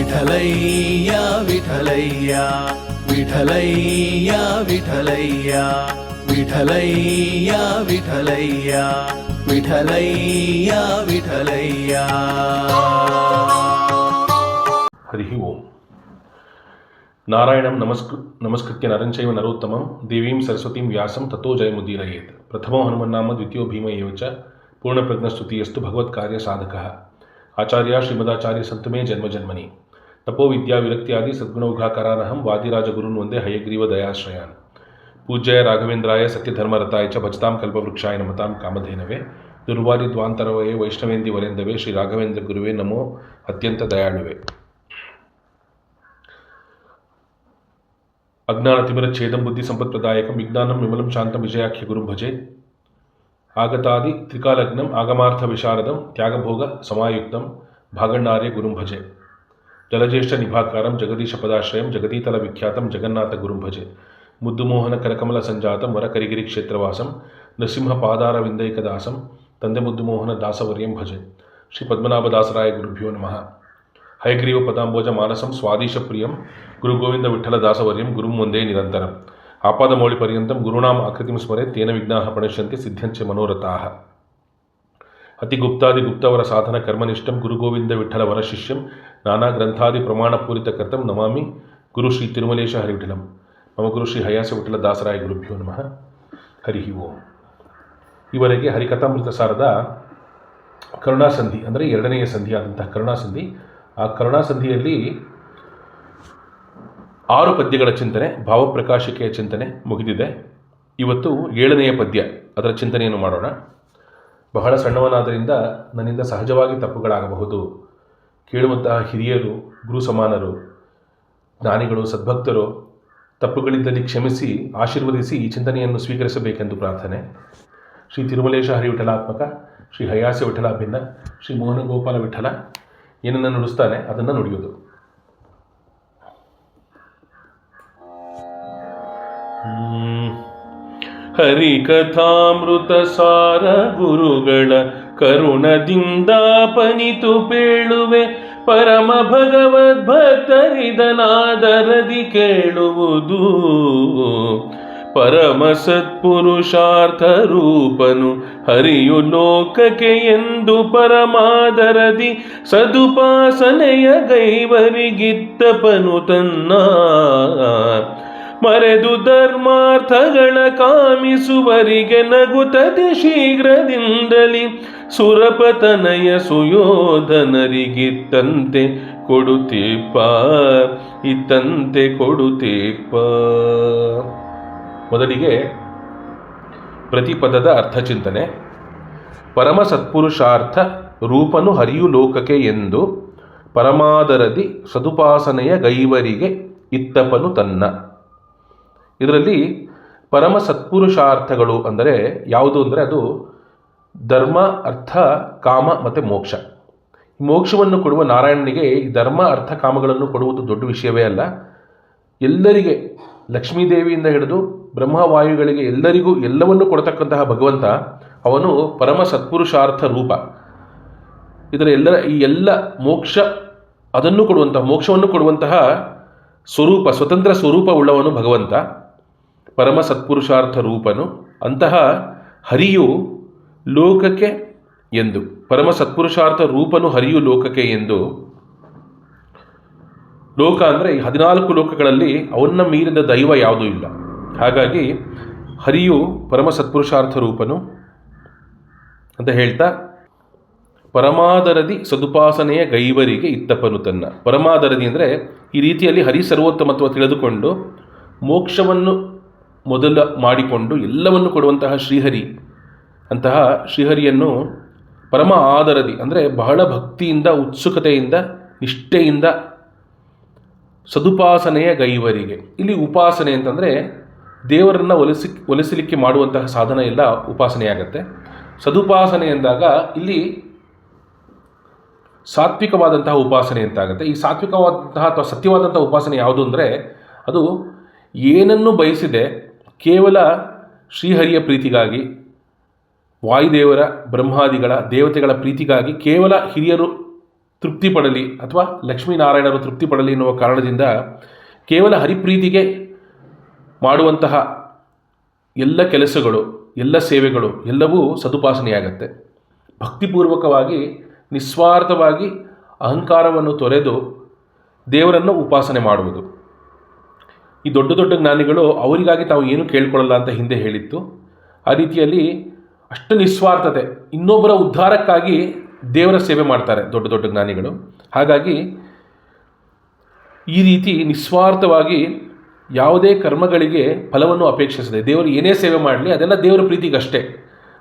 ವಿಠಲಯ್ಯ ವಿಠಲಯ್ಯ ವಿಠಲಯ್ಯ ವಿಠಲಯ್ಯ ವಿಠಲಯ್ಯ ವಿಠಲಯ್ಯ ವಿಠಲಯ್ಯ ವಿಠಲಯ್ಯ. ಹರಿ ಓಂ. ನಾರಾಯಣಂ ನಮಸ್ಕೃತ್ಯ ನರಂ ಚೈವ ನರೋತ್ತಮಂ ದೇವೀಂ ಸರಸ್ವತೀಂ ವ್ಯಾಸಂ ತಥೋ ಜಯಮುದೀರಯೇತ್. ಪ್ರಥಮೋ ಹನುಮನ್ನಾಮ ದ್ವಿತೀಯೋ ಭೀಮ ಏವ ಚ ಪೂರ್ಣಪ್ರಜ್ಞಸ್ತುತಿಯಸ್ತು ಭಗವತ್ಕಾರ್ಯ ಸಾಧಕಃ. ಆಚಾರ್ಯ ಶ್ರೀಮದಾಚಾರ್ಯ ಸಂತಮೇ ಜನ್ಮಜನ್ಮನಿ. ತಪೋ ವಿದ್ಯಾ ವಿರಕ್ತ್ಯಾದಿ ಸದ್ಗುಣೌಘಾಕರಾನಹಂ ವಾದಿರಾಜ ಗುರುನ್ ವಂದೇ ಹಯಗ್ರೀವ ದಯಾಶ್ರಯಾನ್. ಪೂಜ್ಯಾಯ ರಾಘವೇಂದ್ರಾಯ ಸತ್ಯಧರ್ಮರತಾಯ ಚ ಭಜತಾಂ ಕಲ್ಪವೃಕ್ಷಾಯ ನಮತಾಂ ಕಾಮಧೇನವೇ ದುರ್ವಾರಿ ದ್ವಾಂತರವೇ ವೈಷ್ಣವೇಂದಿ ವರೇಂದವೇ ಶ್ರೀ ರಾಘವೇಂದ್ರ ಗುರುವೇ ನಮೋ ಅತ್ಯಂತ ದಯಾಳುವೆ. ಅಜ್ಞಾನ ತಿಮಿರಚ್ಛೇದಂ ಬುದ್ಧಿ ಸಂಪತ್ಪ್ರದಾಯಕಂ ವಿಜ್ಞಾನಂ ವಿಮಲಂ ಶಾಂತಂ ವಿಜಯಾಖ್ಯ ಗುರುಂ ಭಜೆ. ಆಗತಾದಿ ತ್ರಿಕಾಲಗ್ನಂ ಆಗಮಾರ್ಥ ವಿಶಾರದಂ ತ್ಯಾಗಭೋಗ ಸಮಾಯುಕ್ತಂ ಭಾಗಣ್ಣಾರ್ಯ ಗುರುಂ ಭಜೆ. ಜಲಜ್ಯೇಷ್ಠ ನಿಭಾಕಾರಂ ಜಗದೀಶ ಪದಾಶ್ರಯಂ ಜಗದೀತಲ ವಿಖ್ಯಾತಂ ಜಗನ್ನಾಥ ಗುರುಂ ಭಜೆ. ಮುದ್ದುಮೋಹನ ಕರಕಮಲ ಸಂಜಾತಂ ವರಕರಿಗಿರಿ ಕ್ಷೇತ್ರವಾಸಂ ನೃಸಿಂಹ ಪಾದಾರವಿಂದೈಕದಾಸಂ ತಂದೆ ಮುದ್ದುಮೋಹನ ದಾಸವರ್ಯಂ ಭಜೆ. ಶ್ರೀ ಪದ್ಮನಾಭದಾಸರಾಯ ಗುರುಭ್ಯೋ ನಮಃ. ಹಯಗ್ರೀವ ಪದಾಂಬೋಜ ಮಾನಸಂ ಸ್ವಾದೀಶ ಪ್ರಿಯಂ ಗುರು ಗೋವಿಂದ ವಿಠಲ ದಾಸವರ್ಯಂ ಗುರುಂ ವಂದೇ ನಿರಂತರಂ. ಆಪಾದಮೌಳಿ ಪರ್ಯಂತಂ ಗುರುಣಾಂ ಆಕೃತಿಂ ಸ್ಮರೆ ತೇನ ವಿಘ್ನಾಃ ಪ್ರಣಶ್ಯಂತೆ ಸಿದ್ಧ್ಯಂಚ ಮನೋರಥಾಃ. ಅತಿಗುಪ್ತಾದಿ ಗುಪ್ತವರ ಸಾಧನ ಕರ್ಮನಿಷ್ಠಂ ಗುರು ಗೋವಿಂದ ವಿಠಲ ವರ ಶಿಷ್ಯಂ ನಾನಾ ಗ್ರಂಥಾದಿ ಪ್ರಮಾಣ ಪೂರಿತ ಕರ್ತಂ ನಮಾಮಿ ಗುರು ಶ್ರೀ ತಿರುಮಲೇಶ ಹರಿವಿಠಲಂ. ಮಮ ಗುರು ಶ್ರೀ ಹಯಾಸ ವಿಠಲ ದಾಸರಾಯ ಗುರುಭ್ಯೋ ನಮಃ. ಹರಿ ಓಂ. ಈವರೆಗೆ ಹರಿಕಥಾಮೃತ ಸಾರದ ಕರುಣಾಸಂಧಿ ಅಂದರೆ ಎರಡನೆಯ ಸಂಧಿಯಾದಂತಹ ಕರುಣಾಸಂಧಿ, ಆ ಕರುಣಾಸಂಧಿಯಲ್ಲಿ 6 ಪದ್ಯಗಳ ಚಿಂತನೆ, ಭಾವಪ್ರಕಾಶಿಕೆಯ ಚಿಂತನೆ ಮುಗಿದಿದೆ. ಇವತ್ತು 7ನೆಯ ಪದ್ಯ, ಅದರ ಚಿಂತನೆಯನ್ನು ಮಾಡೋಣ. ಬಹಳ ಸಣ್ಣವನಾದ್ದರಿಂದ ನನ್ನಿಂದ ಸಹಜವಾಗಿ ತಪ್ಪುಗಳಾಗಬಹುದು. ಕೇಳುವಂತಹ ಹಿರಿಯರು, ಗುರು ಸಮಾನರು, ಜ್ಞಾನಿಗಳು, ಸದ್ಭಕ್ತರು ತಪ್ಪುಗಳಿದ್ದಲ್ಲಿ ಕ್ಷಮಿಸಿ ಆಶೀರ್ವದಿಸಿ ಈ ಚಿಂತನೆಯನ್ನು ಸ್ವೀಕರಿಸಬೇಕೆಂದು ಪ್ರಾರ್ಥನೆ. ಶ್ರೀ ತಿರುಮಲೇಶ ಹರಿವಿಠಲಾತ್ಮಕ ಶ್ರೀ ಹಯಾಸ್ಯ ವಿಠಲಾಭಿನ್ನ ಶ್ರೀ ಮೋಹನ ಗೋಪಾಲ ವಿಠಲ ಏನನ್ನು ನುಡಿಸ್ತಾನೆ ಅದನ್ನು ನುಡಿಯೋದು. ಹರಿಕಥಾಮೃತ ಸಾರ ಗುರುಗಳ ಕರುಣದಿಂದಾಪನಿತು ಪೇಳುವೆ ಪರಮ ಭಗವದ್ಭಕ್ತರಿದನಾದರದಿ ಕೇಳುವುದು. ಪರಮ ಸತ್ಪುರುಷಾರ್ಥ ರೂಪನು ಹರಿಯು ಲೋಕಕ್ಕೆ ಎಂದು ಪರಮಾದರದಿ ಸದುಪಾಸನೆಯ ಗೈವರಿಗಿತ್ತಪನು ತನ್ನ. ಮರೆದು ಧರ್ಮಾರ್ಥಗಳ ಕಾಮಿಸುವರಿಗೆ ನಗುತ್ತದೆ ಶೀಘ್ರದಿಂದಲಿ ಸುರಪತನಯ ಸುಯೋಧನರಿಗಿತ್ತಂತೆ ಕೊಡುತ್ತೀಪ ಇತ್ತಂತೆ ಕೊಡುತ್ತೀಪ. ಮೊದಲಿಗೆ ಪ್ರತಿಪದದ ಅರ್ಥಚಿಂತನೆ. ಪರಮ ಸತ್ಪುರುಷಾರ್ಥ ರೂಪನು ಹರಿಯು ಲೋಕಕ್ಕೆ ಎಂದು ಪರಮಾದರದಿ ಸದುಪಾಸನೆಯ ಗೈವರಿಗೆ ಇತ್ತಪನು ತನ್ನ. ಇದರಲ್ಲಿ ಪರಮ ಸತ್ಪುರುಷಾರ್ಥಗಳು ಅಂದರೆ ಯಾವುದು ಅಂದರೆ ಅದು ಧರ್ಮ, ಅರ್ಥ, ಕಾಮ ಮತ್ತು ಮೋಕ್ಷ. ಮೋಕ್ಷವನ್ನು ಕೊಡುವ ನಾರಾಯಣನಿಗೆ ಈ ಧರ್ಮ, ಅರ್ಥ, ಕಾಮಗಳನ್ನು ಕೊಡುವುದು ದೊಡ್ಡ ವಿಷಯವೇ ಅಲ್ಲ. ಎಲ್ಲರಿಗೆ, ಲಕ್ಷ್ಮೀದೇವಿಯಿಂದ ಹಿಡಿದು ಬ್ರಹ್ಮವಾಯುಗಳಿಗೆ ಎಲ್ಲರಿಗೂ ಎಲ್ಲವನ್ನು ಕೊಡತಕ್ಕಂತಹ ಭಗವಂತ ಅವನು ಪರಮ ಸತ್ಪುರುಷಾರ್ಥ ರೂಪ. ಇದರ ಈ ಎಲ್ಲ ಮೋಕ್ಷ ಅದನ್ನು ಕೊಡುವಂತಹ, ಮೋಕ್ಷವನ್ನು ಕೊಡುವಂತಹ ಸ್ವರೂಪ, ಸ್ವತಂತ್ರ ಸ್ವರೂಪವುಳ್ಳವನು ಭಗವಂತ, ಪರಮ ಸತ್ಪುರುಷಾರ್ಥ ರೂಪನು. ಅಂತಹ ಹರಿಯು ಲೋಕಕ್ಕೆ ಎಂದು, ಪರಮ ಸತ್ಪುರುಷಾರ್ಥ ರೂಪನು ಹರಿಯು ಲೋಕಕ್ಕೆ ಎಂದು. ಲೋಕ ಅಂದರೆ ಈ 14 ಲೋಕಗಳಲ್ಲಿ ಅವನ್ನ ಮೀರಿದ ದೈವ ಯಾವುದೂ ಇಲ್ಲ. ಹಾಗಾಗಿ ಹರಿಯು ಪರಮ ಸತ್ಪುರುಷಾರ್ಥ ರೂಪನು ಅಂತ ಹೇಳ್ತಾ, ಪರಮಾದರದಿ ಸದುಪಾಸನೆಯ ಗೈವರಿಗೆ ಇತ್ತಪನು ತನ್ನ. ಪರಮಾದರದಿ ಅಂದರೆ ಈ ರೀತಿಯಲ್ಲಿ ಹರಿ ಸರ್ವೋತ್ತಮತ್ವ ತಿಳಿದುಕೊಂಡು ಮೋಕ್ಷವನ್ನು ಮೊದಲ ಮಾಡಿಕೊಂಡು ಎಲ್ಲವನ್ನು ಕೊಡುವಂತಹ ಶ್ರೀಹರಿ, ಅಂತಹ ಶ್ರೀಹರಿಯನ್ನು ಪರಮ ಆದರದಿ ಅಂದರೆ ಬಹಳ ಭಕ್ತಿಯಿಂದ, ಉತ್ಸುಕತೆಯಿಂದ, ನಿಷ್ಠೆಯಿಂದ ಸದುಪಾಸನೆಯ ಗೈವರಿಗೆ. ಇಲ್ಲಿ ಉಪಾಸನೆ ಅಂತಂದರೆ ದೇವರನ್ನು ಒಲಿಸಲಿಕ್ಕೆ ಮಾಡುವಂತಹ ಸಾಧನ ಎಲ್ಲ ಉಪಾಸನೆಯಾಗತ್ತೆ. ಸದುಪಾಸನೆ ಎಂದಾಗ ಇಲ್ಲಿ ಸಾತ್ವಿಕವಾದಂತಹ ಉಪಾಸನೆ ಅಂತಾಗುತ್ತೆ. ಈ ಸಾತ್ವಿಕವಾದಂತಹ ಅಥವಾ ಸತ್ಯವಾದಂತಹ ಉಪಾಸನೆ ಯಾವುದು ಅಂದರೆ ಅದು ಏನನ್ನು ಬಯಸಿದೆ ಕೇವಲ ಶ್ರೀಹರಿಯ ಪ್ರೀತಿಗಾಗಿ, ವಾಯುದೇವರ, ಬ್ರಹ್ಮಾದಿಗಳ, ದೇವತೆಗಳ ಪ್ರೀತಿಗಾಗಿ ಕೇವಲ ಹಿರಿಯರು ತೃಪ್ತಿ ಪಡಲಿ ಅಥವಾ ಲಕ್ಷ್ಮೀನಾರಾಯಣರು ತೃಪ್ತಿ ಪಡಲಿ ಎನ್ನುವ ಕಾರಣದಿಂದ ಕೇವಲ ಹರಿಪ್ರೀತಿಗೆ ಮಾಡುವಂತಹ ಎಲ್ಲ ಕೆಲಸಗಳು, ಎಲ್ಲ ಸೇವೆಗಳು ಎಲ್ಲವೂ ಸದುಪಾಸನೆಯಾಗತ್ತೆ. ಭಕ್ತಿಪೂರ್ವಕವಾಗಿ ನಿಸ್ವಾರ್ಥವಾಗಿ ಅಹಂಕಾರವನ್ನು ತೊರೆದು ದೇವರನ್ನು ಉಪಾಸನೆ ಮಾಡುವುದು. ಈ ದೊಡ್ಡ ದೊಡ್ಡ ಜ್ಞಾನಿಗಳು ಅವರಿಗಾಗಿ ತಾವು ಏನು ಕೇಳ್ಕೊಳ್ಳಲ್ಲ ಅಂತ ಹಿಂದೆ ಹೇಳಿತ್ತು. ಆ ರೀತಿಯಲ್ಲಿ ಅಷ್ಟು ನಿಸ್ವಾರ್ಥತೆ, ಇನ್ನೊಬ್ಬರ ಉದ್ಧಾರಕ್ಕಾಗಿ ದೇವರ ಸೇವೆ ಮಾಡ್ತಾರೆ ದೊಡ್ಡ ದೊಡ್ಡ ಜ್ಞಾನಿಗಳು. ಹಾಗಾಗಿ ಈ ರೀತಿ ನಿಸ್ವಾರ್ಥವಾಗಿ ಯಾವುದೇ ಕರ್ಮಗಳಿಗೆ ಫಲವನ್ನು ಅಪೇಕ್ಷಿಸದೆ ದೇವರು ಏನೇ ಸೇವೆ ಮಾಡಲಿ ಅದೆಲ್ಲ ದೇವರ ಪ್ರೀತಿಗಷ್ಟೇ,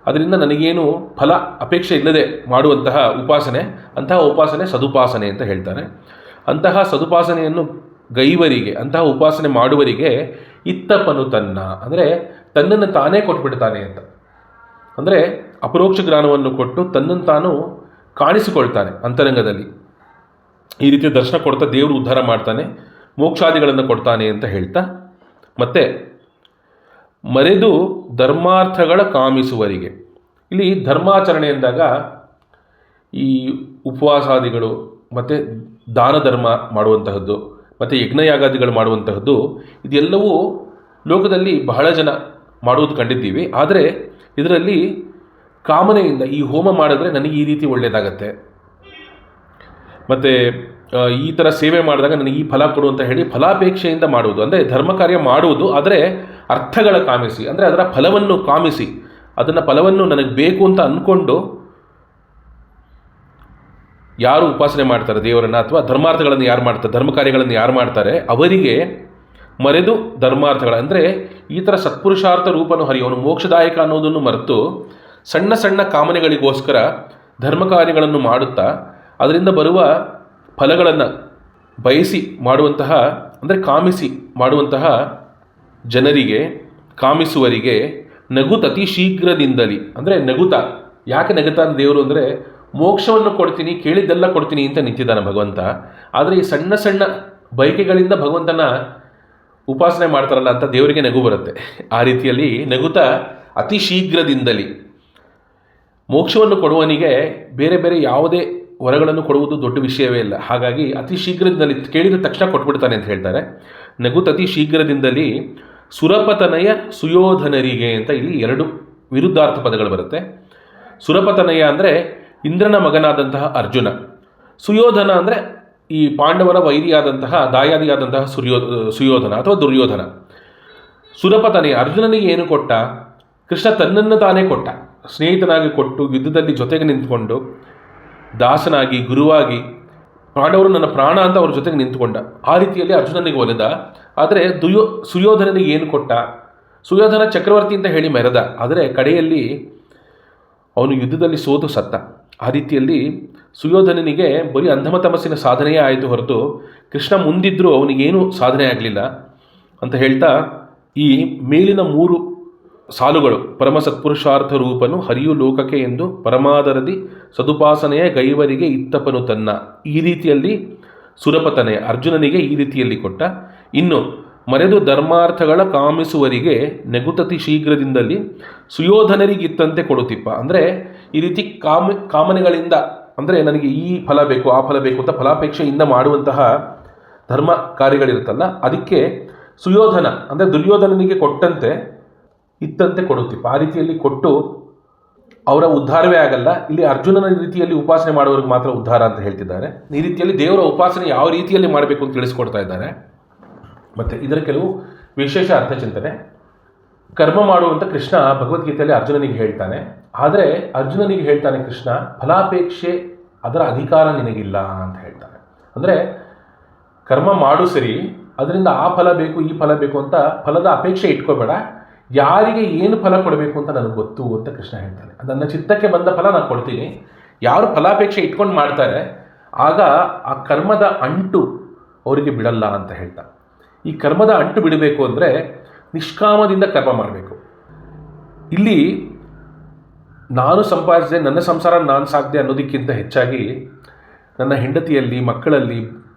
ಅದರಿಂದ ನನಗೇನು ಫಲ ಅಪೇಕ್ಷೆ ಇಲ್ಲದೆ ಮಾಡುವಂತಹ ಉಪಾಸನೆ, ಅಂತಹ ಉಪಾಸನೆ ಸದುಪಾಸನೆ ಅಂತ ಹೇಳ್ತಾರೆ. ಅಂತಹ ಸದುಪಾಸನೆಯನ್ನು ಗೈವರಿಗೆ, ಅಂತಹ ಉಪಾಸನೆ ಮಾಡುವರಿಗೆ ಇತ್ತಪ್ಪನು ತನ್ನ ಅಂದರೆ ತನ್ನನ್ನು ತಾನೇ ಕೊಟ್ಬಿಡ್ತಾನೆ ಅಂತ. ಅಂದರೆ ಅಪರೋಕ್ಷ ಜ್ಞಾನವನ್ನು ಕೊಟ್ಟು ತನ್ನನ್ನು ತಾನು ಕಾಣಿಸಿಕೊಳ್ತಾನೆ ಅಂತರಂಗದಲ್ಲಿ. ಈ ರೀತಿ ದರ್ಶನ ಕೊಡ್ತಾ ದೇವರು ಉದ್ಧಾರ ಮಾಡ್ತಾನೆ, ಮೋಕ್ಷಾದಿಗಳನ್ನು ಕೊಡ್ತಾನೆ ಅಂತ ಹೇಳ್ತಾ, ಮತ್ತೆ ಮರೆದು ಧರ್ಮಾರ್ಥಗಳ ಕಾಮಿಸುವರಿಗೆ. ಇಲ್ಲಿ ಧರ್ಮಾಚರಣೆ ಎಂದಾಗ ಈ ಉಪವಾಸಾದಿಗಳು ಮತ್ತು ದಾನ ಧರ್ಮ ಮಾಡುವಂತಹದ್ದು ಮತ್ತು ಯಜ್ಞಯಾಗಾದಿಗಳು ಮಾಡುವಂತಹದ್ದು ಇದೆಲ್ಲವೂ ಲೋಕದಲ್ಲಿ ಬಹಳ ಜನ ಮಾಡುವುದು ಕಂಡಿದ್ದೀವಿ. ಆದರೆ ಇದರಲ್ಲಿ ಕಾಮನೆಯಿಂದ ಈ ಹೋಮ ಮಾಡಿದ್ರೆ ನನಗೆ ಈ ರೀತಿ ಒಳ್ಳೆಯದಾಗತ್ತೆ, ಮತ್ತು ಈ ಥರ ಸೇವೆ ಮಾಡಿದಾಗ ನನಗೆ ಈ ಫಲ ಕೊಡು ಅಂತ ಹೇಳಿ ಫಲಾಪೇಕ್ಷೆಯಿಂದ ಮಾಡುವುದು, ಅಂದರೆ ಧರ್ಮ ಕಾರ್ಯ ಮಾಡುವುದು, ಆದರೆ ಅರ್ಥಗಳ ಕಾಮಿಸಿ, ಅಂದರೆ ಅದರ ಫಲವನ್ನು ಕಾಮಿಸಿ, ಅದನ್ನು ಫಲವನ್ನು ನನಗೆ ಬೇಕು ಅಂತ ಅಂದ್ಕೊಂಡು ಯಾರು ಉಪಾಸನೆ ಮಾಡ್ತಾರೆ ದೇವರನ್ನು ಅಥವಾ ಧರ್ಮಾರ್ಥಗಳನ್ನು ಯಾರು ಮಾಡ್ತಾರೆ, ಧರ್ಮ ಕಾರ್ಯಗಳನ್ನು ಯಾರು ಮಾಡ್ತಾರೆ ಅವರಿಗೆ ಮರೆದು ಧರ್ಮಾರ್ಥಗಳ ಅಂದರೆ ಈ ಥರ ಸತ್ಪುರುಷಾರ್ಥ ರೂಪನು ಹರಿಯವನು ಮೋಕ್ಷದಾಯಕ ಅನ್ನೋದನ್ನು ಮರೆತು ಸಣ್ಣ ಸಣ್ಣ ಕಾಮನೆಗಳಿಗೋಸ್ಕರ ಧರ್ಮ ಕಾರ್ಯಗಳನ್ನು ಮಾಡುತ್ತಾ ಅದರಿಂದ ಬರುವ ಫಲಗಳನ್ನು ಬಯಸಿ ಮಾಡುವಂತಹ ಅಂದರೆ ಕಾಮಿಸಿ ಮಾಡುವಂತಹ ಜನರಿಗೆ, ಕಾಮಿಸುವರಿಗೆ ನಗುತ ಅತಿ ಶೀಘ್ರದಿಂದಲಿ, ಅಂದರೆ ನಗುತ, ಯಾಕೆ ನಗುತ್ತಾನೆ ದೇವರು ಅಂದರೆ ಮೋಕ್ಷವನ್ನು ಕೊಡ್ತೀನಿ, ಕೇಳಿದ್ದೆಲ್ಲ ಕೊಡ್ತೀನಿ ಅಂತ ನಿಂತಿದ್ದಾನೆ ಭಗವಂತ. ಆದರೆ ಈ ಸಣ್ಣ ಸಣ್ಣ ಬಯಕೆಗಳಿಂದ ಭಗವಂತನ ಉಪಾಸನೆ ಮಾಡ್ತಾರಲ್ಲ ಅಂತ ದೇವರಿಗೆ ನಗು ಬರುತ್ತೆ. ಆ ರೀತಿಯಲ್ಲಿ ನಗುತ್ತಾ ಅತಿ ಶೀಘ್ರದಿಂದಲಿ ಮೋಕ್ಷವನ್ನು ಕೊಡುವನಿಗೆ ಬೇರೆ ಬೇರೆ ಯಾವುದೇ ವರಗಳನ್ನು ಕೊಡುವುದು ದೊಡ್ಡ ವಿಷಯವೇ ಇಲ್ಲ. ಹಾಗಾಗಿ ಅತಿ ಶೀಘ್ರದಿಂದಲೇ ಕೇಳಿದ ತಕ್ಷಣ ಕೊಟ್ಬಿಡ್ತಾನೆ ಅಂತ ಹೇಳ್ತಾರೆ. ನಗುತ್ ಅತಿ ಶೀಘ್ರದಿಂದಲೇ ಸುರಪತನಯ ಸುಯೋಧನರಿಗೆ ಅಂತ ಇಲ್ಲಿ ಎರಡು ವಿರುದ್ಧಾರ್ಥ ಪದಗಳು ಬರುತ್ತೆ. ಸುರಪತನಯ ಅಂದರೆ ಇಂದ್ರನ ಮಗನಾದಂತಹ ಅರ್ಜುನ, ಸುಯೋಧನ ಅಂದರೆ ಈ ಪಾಂಡವರ ವೈರಿಯಾದಂತಹ ದಾಯಾದಿಯಾದಂತಹ ಸುಯೋಧನ ಅಥವಾ ದುರ್ಯೋಧನ. ಸುರಪತನಯ ಅರ್ಜುನನಿಗೆ ಏನು ಕೊಟ್ಟ? ಕೃಷ್ಣ ತನ್ನನ್ನು ತಾನೇ ಕೊಟ್ಟ, ಸ್ನೇಹಿತನಾಗಿ ಕೊಟ್ಟು ಯುದ್ಧದಲ್ಲಿ ಜೊತೆಗೆ ನಿಂತ್ಕೊಂಡು ದಾಸನಾಗಿ ಗುರುವಾಗಿ ಪಾಂಡವರು ನನ್ನ ಪ್ರಾಣ ಅಂತ ಅವ್ರ ಜೊತೆಗೆ ನಿಂತ್ಕೊಂಡ. ಆ ರೀತಿಯಲ್ಲಿ ಅರ್ಜುನನಿಗೆ ಒಲಿದ. ಆದರೆ ಸುಯೋಧನನಿಗೆ ಏನು ಕೊಟ್ಟ? ಸುಯೋಧನ ಚಕ್ರವರ್ತಿ ಅಂತ ಹೇಳಿ ಮೆರೆದ, ಆದರೆ ಕಡೆಯಲ್ಲಿ ಅವನು ಯುದ್ಧದಲ್ಲಿ ಸೋತು ಸತ್ತ. ಆ ರೀತಿಯಲ್ಲಿ ಸುಯೋಧನನಿಗೆ ಬರೀ ಅಂಧಮತಮಸ್ಸಿನ ಸಾಧನೆಯೇ ಆಯಿತು ಹೊರತು ಕೃಷ್ಣ ಮುಂದಿದ್ದರೂ ಅವನಿಗೇನೂ ಸಾಧನೆ ಆಗಲಿಲ್ಲ ಅಂತ ಹೇಳ್ತಾ ಈ ಮೇಲಿನ ಮೂರು ಸಾಲುಗಳು ಪರಮ ಸತ್ಪುರುಷಾರ್ಥ ರೂಪನು ಹರಿಯು ಲೋಕಕ್ಕೆ ಎಂದು ಪರಮಾದರದಿ ಸದುಪಾಸನೆಯ ಗೈವರಿಗೆ ಇತ್ತಪನು ತನ್ನ, ಈ ರೀತಿಯಲ್ಲಿ ಸುರಪತನೆಯ ಅರ್ಜುನನಿಗೆ ಈ ರೀತಿಯಲ್ಲಿ ಕೊಟ್ಟ. ಇನ್ನು ಮರೆದು ಧರ್ಮಾರ್ಥಗಳ ಕಾಮಿಸುವರಿಗೆ ನೆಗುತತಿ ಶೀಘ್ರದಿಂದಲೇ ಸುಯೋಧನರಿಗಿತ್ತಂತೆ ಕೊಡುತ್ತಿಪ್ಪ. ಅಂದರೆ ಈ ರೀತಿ ಕಾಮನೆಗಳಿಂದ, ಅಂದರೆ ನನಗೆ ಈ ಫಲ ಬೇಕು ಆ ಫಲ ಬೇಕು ಅಂತ ಫಲಾಪೇಕ್ಷೆಯಿಂದ ಮಾಡುವಂತಹ ಧರ್ಮ ಕಾರ್ಯಗಳಿರುತ್ತಲ್ಲ, ಅದಕ್ಕೆ ಸುಯೋಧನ ಅಂದರೆ ದುರ್ಯೋಧನನಿಗೆ ಕೊಟ್ಟಂತೆ ಇತ್ತಂತೆ ಕೊಡುತ್ತಿಪ್ಪ. ಆ ರೀತಿಯಲ್ಲಿ ಕೊಟ್ಟು ಅವರ ಉದ್ಧಾರವೇ ಆಗಲ್ಲ. ಇಲ್ಲಿ ಅರ್ಜುನನ ರೀತಿಯಲ್ಲಿ ಉಪಾಸನೆ ಮಾಡುವವರಿಗೆ ಮಾತ್ರ ಉದ್ಧಾರ ಅಂತ ಹೇಳ್ತಿದ್ದಾರೆ. ಈ ರೀತಿಯಲ್ಲಿ ದೇವರ ಉಪಾಸನೆ ಯಾವ ರೀತಿಯಲ್ಲಿ ಮಾಡಬೇಕು ಅಂತ ತಿಳಿಸ್ಕೊಡ್ತಾ ಇದ್ದಾರೆ. ಮತ್ತು ಇದರ ಕೆಲವು ವಿಶೇಷ ಅರ್ಥಚಿಂತನೆ. ಕರ್ಮ ಮಾಡುವಂಥ ಕೃಷ್ಣ ಭಗವದ್ಗೀತೆಯಲ್ಲಿ ಅರ್ಜುನನಿಗೆ ಹೇಳ್ತಾನೆ. ಆದರೆ ಅರ್ಜುನನಿಗೆ ಹೇಳ್ತಾನೆ ಕೃಷ್ಣ, ಫಲಾಪೇಕ್ಷೆ ಅದರ ಅಧಿಕಾರ ನಿನಗಿಲ್ಲ ಅಂತ ಹೇಳ್ತಾನೆ. ಅಂದರೆ ಕರ್ಮ ಮಾಡು ಸರಿ, ಅದರಿಂದ ಆ ಫಲ ಬೇಕು ಈ ಫಲ ಬೇಕು ಅಂತ ಫಲದ ಅಪೇಕ್ಷೆ ಇಟ್ಕೋಬೇಡ, ಯಾರಿಗೆ ಏನು ಫಲ ಕೊಡಬೇಕು ಅಂತ ನನಗೆ ಗೊತ್ತು ಅಂತ ಕೃಷ್ಣ ಹೇಳ್ತಾನೆ. ನನ್ನ ಚಿತ್ತಕ್ಕೆ ಬಂದ ಫಲ ನಾನು ಕೊಡ್ತೀನಿ. ಯಾರು ಫಲಾಪೇಕ್ಷೆ ಇಟ್ಕೊಂಡು ಮಾಡ್ತಾರೆ ಆಗ ಆ ಕರ್ಮದ ಅಂಟು ಅವರಿಗೆ ಬಿಡಲ್ಲ ಅಂತ ಹೇಳ್ತಾನೆ. ಈ ಕರ್ಮದ ಅಂಟು ಬಿಡಬೇಕು ಅಂದರೆ ನಿಷ್ಕಾಮದಿಂದ ಕರ್ಮ ಮಾಡಬೇಕು. ಇಲ್ಲಿ ನಾನು ಸಂಪಾದಿಸಿದೆ, ನನ್ನ ಸಂಸಾರ ನಾನು ಸಾಕಿದೆ ಅನ್ನೋದಕ್ಕಿಂತ ಹೆಚ್ಚಾಗಿ ನನ್ನ ಹೆಂಡತಿಯಲ್ಲಿ, ಮಕ್ಕಳಲ್ಲಿ,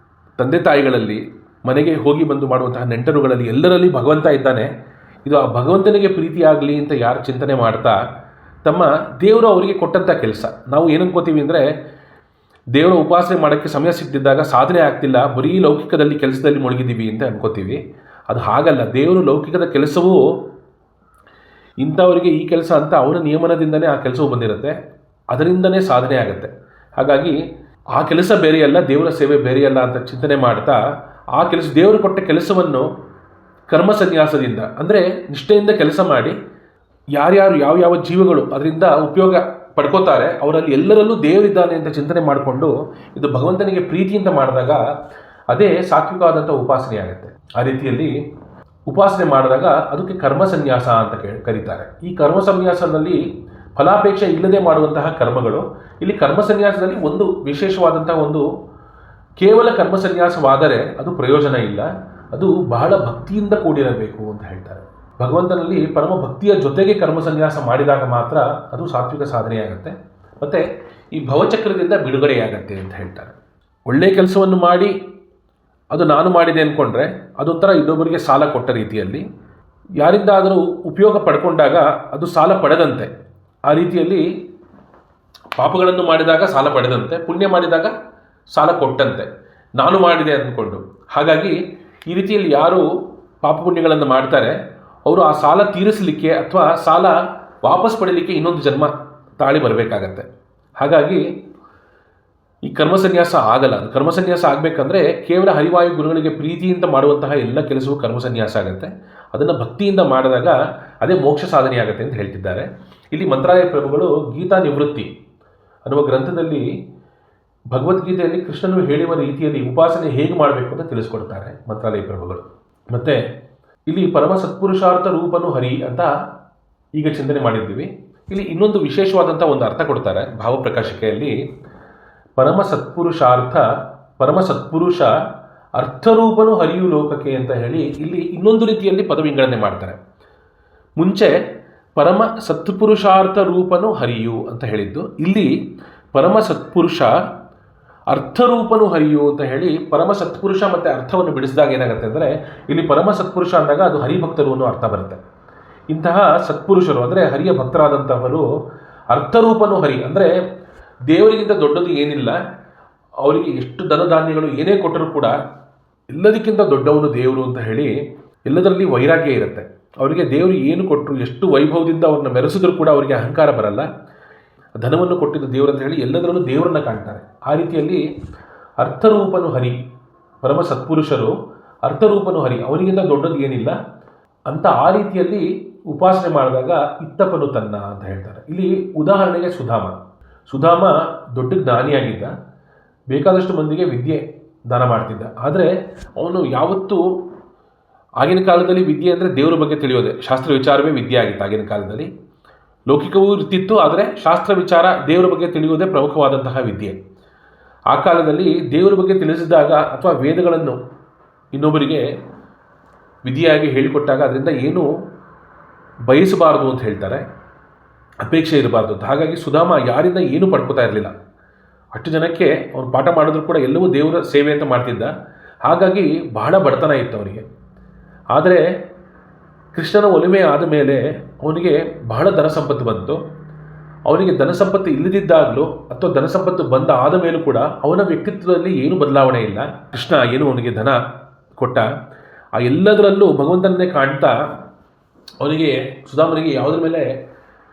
ತಂದೆ ತಾಯಿಗಳಲ್ಲಿ, ಮನೆಗೆ ಹೋಗಿ ಬಂದು ಮಾಡುವಂತಹ ನೆಂಟರುಗಳಲ್ಲಿ ಎಲ್ಲರಲ್ಲಿ ಭಗವಂತ ಇದ್ದಾನೆ. ಇದು ಆ ಭಗವಂತನಿಗೆ ಪ್ರೀತಿಯಾಗಲಿ ಅಂತ ಯಾರು ಚಿಂತನೆ ಮಾಡ್ತಾ ತಮ್ಮ ದೇವರು ಅವರಿಗೆ ಕೊಟ್ಟಂಥ ಕೆಲಸ. ನಾವು ಏನು ಅನ್ಕೋತೀವಿ ಅಂದರೆ ದೇವರ ಉಪಾಸನೆ ಮಾಡೋಕ್ಕೆ ಸಮಯ ಸಿಗ್ತಿದ್ದಾಗ ಸಾಧನೆ ಆಗ್ತಿಲ್ಲ, ಬರೀ ಲೌಕಿಕದಲ್ಲಿ ಕೆಲಸದಲ್ಲಿ ಮುಳುಗಿದ್ದೀವಿ ಅಂತ ಅನ್ಕೋತೀವಿ. ಅದು ಹಾಗಲ್ಲ. ದೇವರು ಲೌಕಿಕದ ಕೆಲಸವೂ ಇಂಥವರಿಗೆ ಈ ಕೆಲಸ ಅಂತ ಅವರ ನಿಯಮನದಿಂದನೇ ಆ ಕೆಲಸವು ಬಂದಿರುತ್ತೆ, ಅದರಿಂದನೇ ಸಾಧನೆ ಆಗುತ್ತೆ. ಹಾಗಾಗಿ ಆ ಕೆಲಸ ಬೇರೆಯಲ್ಲ, ದೇವರ ಸೇವೆ ಬೇರೆಯಲ್ಲ ಅಂತ ಚಿಂತನೆ ಮಾಡ್ತಾ ಆ ಕೆಲಸ, ದೇವರು ಕೊಟ್ಟ ಕೆಲಸವನ್ನು ಕರ್ಮ ಸನ್ಯಾಸದಿಂದ ಅಂದರೆ ನಿಷ್ಠೆಯಿಂದ ಕೆಲಸ ಮಾಡಿ ಯಾರ್ಯಾರು ಯಾವ ಜೀವಗಳು ಅದರಿಂದ ಉಪಯೋಗ ಪಡ್ಕೋತಾರೆ ಅವರಲ್ಲಿ ಎಲ್ಲರಲ್ಲೂ ದೇವರಿದ್ದಾನೆ ಅಂತ ಚಿಂತನೆ ಮಾಡಿಕೊಂಡು ಇದು ಭಗವಂತನಿಗೆ ಪ್ರೀತಿಯಿಂದ ಮಾಡಿದಾಗ ಅದೇ ಸಾತ್ವಿಕವಾದಂಥ ಉಪಾಸನೆ ಆಗುತ್ತೆ. ಆ ರೀತಿಯಲ್ಲಿ ಉಪಾಸನೆ ಮಾಡಿದಾಗ ಅದಕ್ಕೆ ಕರ್ಮ ಸನ್ಯಾಸ ಅಂತ ಕರೀತಾರೆ. ಈ ಕರ್ಮ ಸನ್ಯಾಸದಲ್ಲಿ ಫಲಾಪೇಕ್ಷೆ ಇಲ್ಲದೆ ಮಾಡುವಂತಹ ಕರ್ಮಗಳು. ಇಲ್ಲಿ ಕರ್ಮ ಸನ್ಯಾಸದಲ್ಲಿ ಒಂದು ವಿಶೇಷವಾದಂತಹ ಒಂದು ಕೇವಲ ಕರ್ಮ ಸನ್ಯಾಸವಾದರೆ ಅದು ಪ್ರಯೋಜನ ಇಲ್ಲ, ಅದು ಬಹಳ ಭಕ್ತಿಯಿಂದ ಕೂಡಿರಬೇಕು ಅಂತ ಹೇಳ್ತಾರೆ. ಭಗವಂತನಲ್ಲಿ ಪರಮ ಭಕ್ತಿಯ ಜೊತೆಗೆ ಕರ್ಮ ಸನ್ಯಾಸ ಮಾಡಿದಾಗ ಮಾತ್ರ ಅದು ಸಾತ್ವಿಕ ಸಾಧನೆಯಾಗುತ್ತೆ, ಮತ್ತು ಈ ಭವಚಕ್ರದಿಂದ ಬಿಡುಗಡೆಯಾಗತ್ತೆ ಅಂತ ಹೇಳ್ತಾರೆ. ಒಳ್ಳೆಯ ಕೆಲಸವನ್ನು ಮಾಡಿ ಅದು ನಾನು ಮಾಡಿದೆ ಅಂದ್ಕೊಂಡ್ರೆ ಅದೊಂಥರ ಇನ್ನೊಬ್ಬರಿಗೆ ಸಾಲ ಕೊಟ್ಟ ರೀತಿಯಲ್ಲಿ, ಯಾರಿಂದಾದರೂ ಉಪಯೋಗ ಪಡ್ಕೊಂಡಾಗ ಅದು ಸಾಲ ಪಡೆದಂತೆ. ಆ ರೀತಿಯಲ್ಲಿ ಪಾಪಗಳನ್ನು ಮಾಡಿದಾಗ ಸಾಲ ಪಡೆದಂತೆ, ಪುಣ್ಯ ಮಾಡಿದಾಗ ಸಾಲ ಕೊಟ್ಟಂತೆ, ನಾನು ಮಾಡಿದೆ ಅಂದ್ಕೊಂಡು. ಹಾಗಾಗಿ ಈ ರೀತಿಯಲ್ಲಿ ಯಾರು ಪಾಪ ಪುಣ್ಯಗಳನ್ನು ಮಾಡ್ತಾರೆ ಅವರು ಆ ಸಾಲ ತೀರಿಸಲಿಕ್ಕೆ ಅಥವಾ ಸಾಲ ವಾಪಸ್ ಪಡೀಲಿಕ್ಕೆ ಇನ್ನೊಂದು ಜನ್ಮ ತಾಳಿ ಬರಬೇಕಾಗತ್ತೆ. ಹಾಗಾಗಿ ಈ ಕರ್ಮಸನ್ಯಾಸ ಆಗಲ್ಲ. ಅದು ಕರ್ಮಸನ್ಯಾಸ ಆಗಬೇಕಂದ್ರೆ ಕೇವಲ ಹರಿವಾಯು ಗುರುಗಳಿಗೆ ಪ್ರೀತಿಯಿಂದ ಮಾಡುವಂತಹ ಎಲ್ಲ ಕೆಲಸವೂ ಕರ್ಮಸನ್ಯಾಸ ಆಗುತ್ತೆ. ಅದನ್ನು ಭಕ್ತಿಯಿಂದ ಮಾಡಿದಾಗ ಅದೇ ಮೋಕ್ಷ ಸಾಧನೆ ಆಗುತ್ತೆ ಅಂತ ಹೇಳ್ತಿದ್ದಾರೆ. ಇಲ್ಲಿ ಮಂತ್ರಾಲಯ ಪ್ರಭುಗಳು ಗೀತಾ ನಿವೃತ್ತಿ ಅನ್ನುವ ಗ್ರಂಥದಲ್ಲಿ ಭಗವದ್ಗೀತೆಯಲ್ಲಿ ಕೃಷ್ಣನು ಹೇಳಿರುವ ರೀತಿಯಲ್ಲಿ ಉಪಾಸನೆ ಹೇಗೆ ಮಾಡಬೇಕು ಅಂತ ತಿಳಿಸ್ಕೊಡ್ತಾರೆ ಮಂತ್ರಾಲಯ ಪ್ರಭುಗಳು. ಮತ್ತು ಇಲ್ಲಿ ಪರಮ ಸತ್ಪುರುಷಾರ್ಥ ರೂಪನು ಹರಿ ಅಂತ ಈಗ ಚಿಂತನೆ ಮಾಡಿದ್ದೀವಿ. ಇಲ್ಲಿ ಇನ್ನೊಂದು ವಿಶೇಷವಾದಂಥ ಒಂದು ಅರ್ಥ ಕೊಡ್ತಾರೆ ಭಾವಪ್ರಕಾಶಿಕೆಯಲ್ಲಿ. ಪರಮ ಸತ್ಪುರುಷ ಅರ್ಥರೂಪನು ಹರಿಯು ಲೋಕಕ್ಕೆ ಅಂತ ಹೇಳಿ ಇಲ್ಲಿ ಇನ್ನೊಂದು ರೀತಿಯಲ್ಲಿ ಪದವಿಂಗಡಣೆ ಮಾಡ್ತಾರೆ. ಮುಂಚೆ ಪರಮ ಸತ್ಪುರುಷಾರ್ಥ ರೂಪನು ಹರಿಯು ಅಂತ ಹೇಳಿದ್ದು, ಇಲ್ಲಿ ಪರಮ ಸತ್ಪುರುಷ ಅರ್ಥರೂಪನು ಹರಿಯು ಅಂತ ಹೇಳಿ ಪರಮ ಸತ್ಪುರುಷ ಮತ್ತು ಅರ್ಥವನ್ನು ಬಿಡಿಸಿದಾಗ ಏನಾಗುತ್ತೆ ಅಂದರೆ ಇಲ್ಲಿ ಪರಮ ಸತ್ಪುರುಷ ಅಂದಾಗ ಅದು ಹರಿಭಕ್ತರು ಅನ್ನೋ ಅರ್ಥ ಬರುತ್ತೆ. ಇಂತಹ ಸತ್ಪುರುಷರು ಅಂದರೆ ಹರಿಯ ಭಕ್ತರಾದಂಥವರು ಅರ್ಥರೂಪನು ಹರಿ ಅಂದರೆ ದೇವರಿಗಿಂತ ದೊಡ್ಡದು ಏನಿಲ್ಲ, ಅವರಿಗೆ ಎಷ್ಟು ಧನಧಾನ್ಯಗಳು ಏನೇ ಕೊಟ್ಟರೂ ಕೂಡ ಎಲ್ಲದಕ್ಕಿಂತ ದೊಡ್ಡವನು ದೇವರು ಅಂತ ಹೇಳಿ ಎಲ್ಲದರಲ್ಲಿ ವೈರಾಗ್ಯ ಇರುತ್ತೆ. ಅವರಿಗೆ ದೇವರು ಏನು ಕೊಟ್ಟರು, ಎಷ್ಟು ವೈಭವದಿಂದ ಅವ್ರನ್ನ ಮೆರೆಸಿದ್ರು ಕೂಡ ಅವರಿಗೆ ಅಹಂಕಾರ ಬರಲ್ಲ. ಧನವನ್ನು ಕೊಟ್ಟಿದ್ದು ದೇವರು ಅಂತ ಹೇಳಿ ಎಲ್ಲದರಲ್ಲೂ ದೇವರನ್ನ ಕಾಣ್ತಾರೆ. ಆ ರೀತಿಯಲ್ಲಿ ಅರ್ಥರೂಪನು ಹರಿ, ಪರಮ ಸತ್ಪುರುಷರು ಅರ್ಥರೂಪನು ಹರಿ, ಅವನಿಗಿಂತ ದೊಡ್ಡದು ಏನಿಲ್ಲ ಅಂತ ಆ ರೀತಿಯಲ್ಲಿ ಉಪಾಸನೆ ಮಾಡಿದಾಗ ಇತ್ತಪನು ತನ್ನ ಅಂತ ಹೇಳ್ತಾರೆ. ಇಲ್ಲಿ ಉದಾಹರಣೆಗೆ ಸುಧಾಮ ದೊಡ್ಡ ಜ್ಞಾನಿಯಾಗಿದ್ದ, ಬೇಕಾದಷ್ಟು ಮಂದಿಗೆ ವಿದ್ಯೆ ದಾನ ಮಾಡ್ತಿದ್ದ. ಆದರೆ ಅವನು ಯಾವತ್ತೂ ಆಗಿನ ಕಾಲದಲ್ಲಿ ವಿದ್ಯೆ ಅಂದರೆ ದೇವರ ಬಗ್ಗೆ ತಿಳಿಯೋದೆ, ಶಾಸ್ತ್ರ ವಿಚಾರವೇ ವಿದ್ಯೆ ಆಗಿತ್ತು. ಆಗಿನ ಕಾಲದಲ್ಲಿ ಲೌಕಿಕವೂ ಇರ್ತಿತ್ತು, ಆದರೆ ಶಾಸ್ತ್ರ ವಿಚಾರ ದೇವರ ಬಗ್ಗೆ ತಿಳಿಯೋದೇ ಪ್ರಮುಖವಾದಂತಹ ವಿದ್ಯೆ. ಆ ಕಾಲದಲ್ಲಿ ದೇವರ ಬಗ್ಗೆ ತಿಳಿಸಿದಾಗ ಅಥವಾ ವೇದಗಳನ್ನು ಇನ್ನೊಬ್ಬರಿಗೆ ವಿದ್ಯೆಯಾಗಿ ಹೇಳಿಕೊಟ್ಟಾಗ ಅದರಿಂದ ಏನು ಬಯಸಬಾರದು ಅಂತ ಹೇಳ್ತಾರೆ, ಅಪೇಕ್ಷೆ ಇರಬಾರ್ದು ಅಂತ. ಹಾಗಾಗಿ ಸುಧಾಮ ಯಾರಿಂದ ಏನೂ ಪಡ್ಕೋತಾ ಇರಲಿಲ್ಲ. ಅಷ್ಟು ಜನಕ್ಕೆ ಅವನು ಪಾಠ ಮಾಡಿದ್ರು ಕೂಡ ಎಲ್ಲವೂ ದೇವರ ಸೇವೆ ಅಂತ ಮಾಡ್ತಿದ್ದ. ಹಾಗಾಗಿ ಬಹಳ ಬಡತನ ಇತ್ತು ಅವನಿಗೆ. ಆದರೆ ಕೃಷ್ಣನ ಒಲಿಮೆ ಆದ ಮೇಲೆ ಅವನಿಗೆ ಬಹಳ ಧನ ಸಂಪತ್ತು ಬಂತು. ಅವನಿಗೆ ಧನ ಸಂಪತ್ತು ಇಲ್ಲದಿದ್ದಾಗಲೂ ಅಥವಾ ಧನ ಸಂಪತ್ತು ಬಂದ ಆದ ಮೇಲೂ ಕೂಡ ಅವನ ವ್ಯಕ್ತಿತ್ವದಲ್ಲಿ ಏನೂ ಬದಲಾವಣೆ ಇಲ್ಲ. ಕೃಷ್ಣ ಏನು ಅವನಿಗೆ ಧನ ಕೊಟ್ಟ, ಆ ಎಲ್ಲದರಲ್ಲೂ ಭಗವಂತನನ್ನೇ ಕಾಣ್ತಾ ಅವನಿಗೆ ಸುಧಾಮನಿಗೆ ಯಾವುದ್ರ ಮೇಲೆ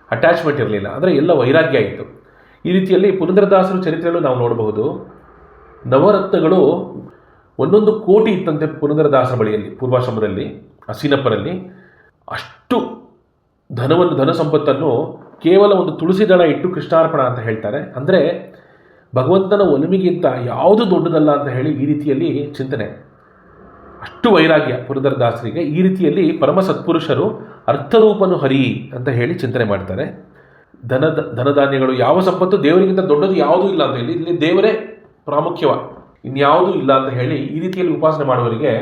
ಅಟ್ಯಾಚ್ಮೆಂಟ್ ಇರಲಿಲ್ಲ, ಅಂದರೆ ಎಲ್ಲ ವೈರಾಗ್ಯ ಇತ್ತು. ಈ ರೀತಿಯಲ್ಲಿ ಪುರಂದರದಾಸರ ಚರಿತ್ರೆಯಲ್ಲೂ ನಾವು ನೋಡಬಹುದು. ನವರತ್ನಗಳು 1 ಕೋಟಿ ಇತ್ತಂತೆ ಪುರಂದರದಾಸರ ಬಳಿಯಲ್ಲಿ, ಪೂರ್ವಾಶ್ರಮದಲ್ಲಿ ಅಸಿನಪ್ಪರಲ್ಲಿ. ಅಷ್ಟು ಧನ ಸಂಪತ್ತನ್ನು ಕೇವಲ ಒಂದು ತುಳಸಿ ದಳ ಇಟ್ಟು ಕೃಷ್ಣಾರ್ಪಣ ಅಂತ ಹೇಳ್ತಾರೆ. ಅಂದರೆ ಭಗವಂತನ ಒಲಿಮೆಗಿಂತ ಯಾವುದು ದೊಡ್ಡದಲ್ಲ ಅಂತ ಹೇಳಿ ಈ ರೀತಿಯಲ್ಲಿ ಚಿಂತನೆ, ಅಷ್ಟು ವೈರಾಗ್ಯ ಪುರಂದರದಾಸರಿಗೆ. ಈ ರೀತಿಯಲ್ಲಿ ಪರಮ ಸತ್ಪುರುಷರು ಅರ್ಥರೂಪನು ಹರಿ ಅಂತ ಹೇಳಿ ಚಿಂತನೆ ಮಾಡ್ತಾರೆ. ಧನಧಾನ್ಯಗಳು ಯಾವ ಸಂಪತ್ತು ದೇವರಿಗಿಂತ ದೊಡ್ಡದು ಯಾವುದೂ ಇಲ್ಲ ಅಂತ ಹೇಳಿ, ಇಲ್ಲಿ ದೇವರೇ ಪ್ರಾಮುಖ್ಯವ, ಇನ್ಯಾವುದೂ ಇಲ್ಲ ಅಂತ ಹೇಳಿ ಈ ರೀತಿಯಲ್ಲಿ ಉಪಾಸನೆ ಮಾಡುವವರಿಗೆ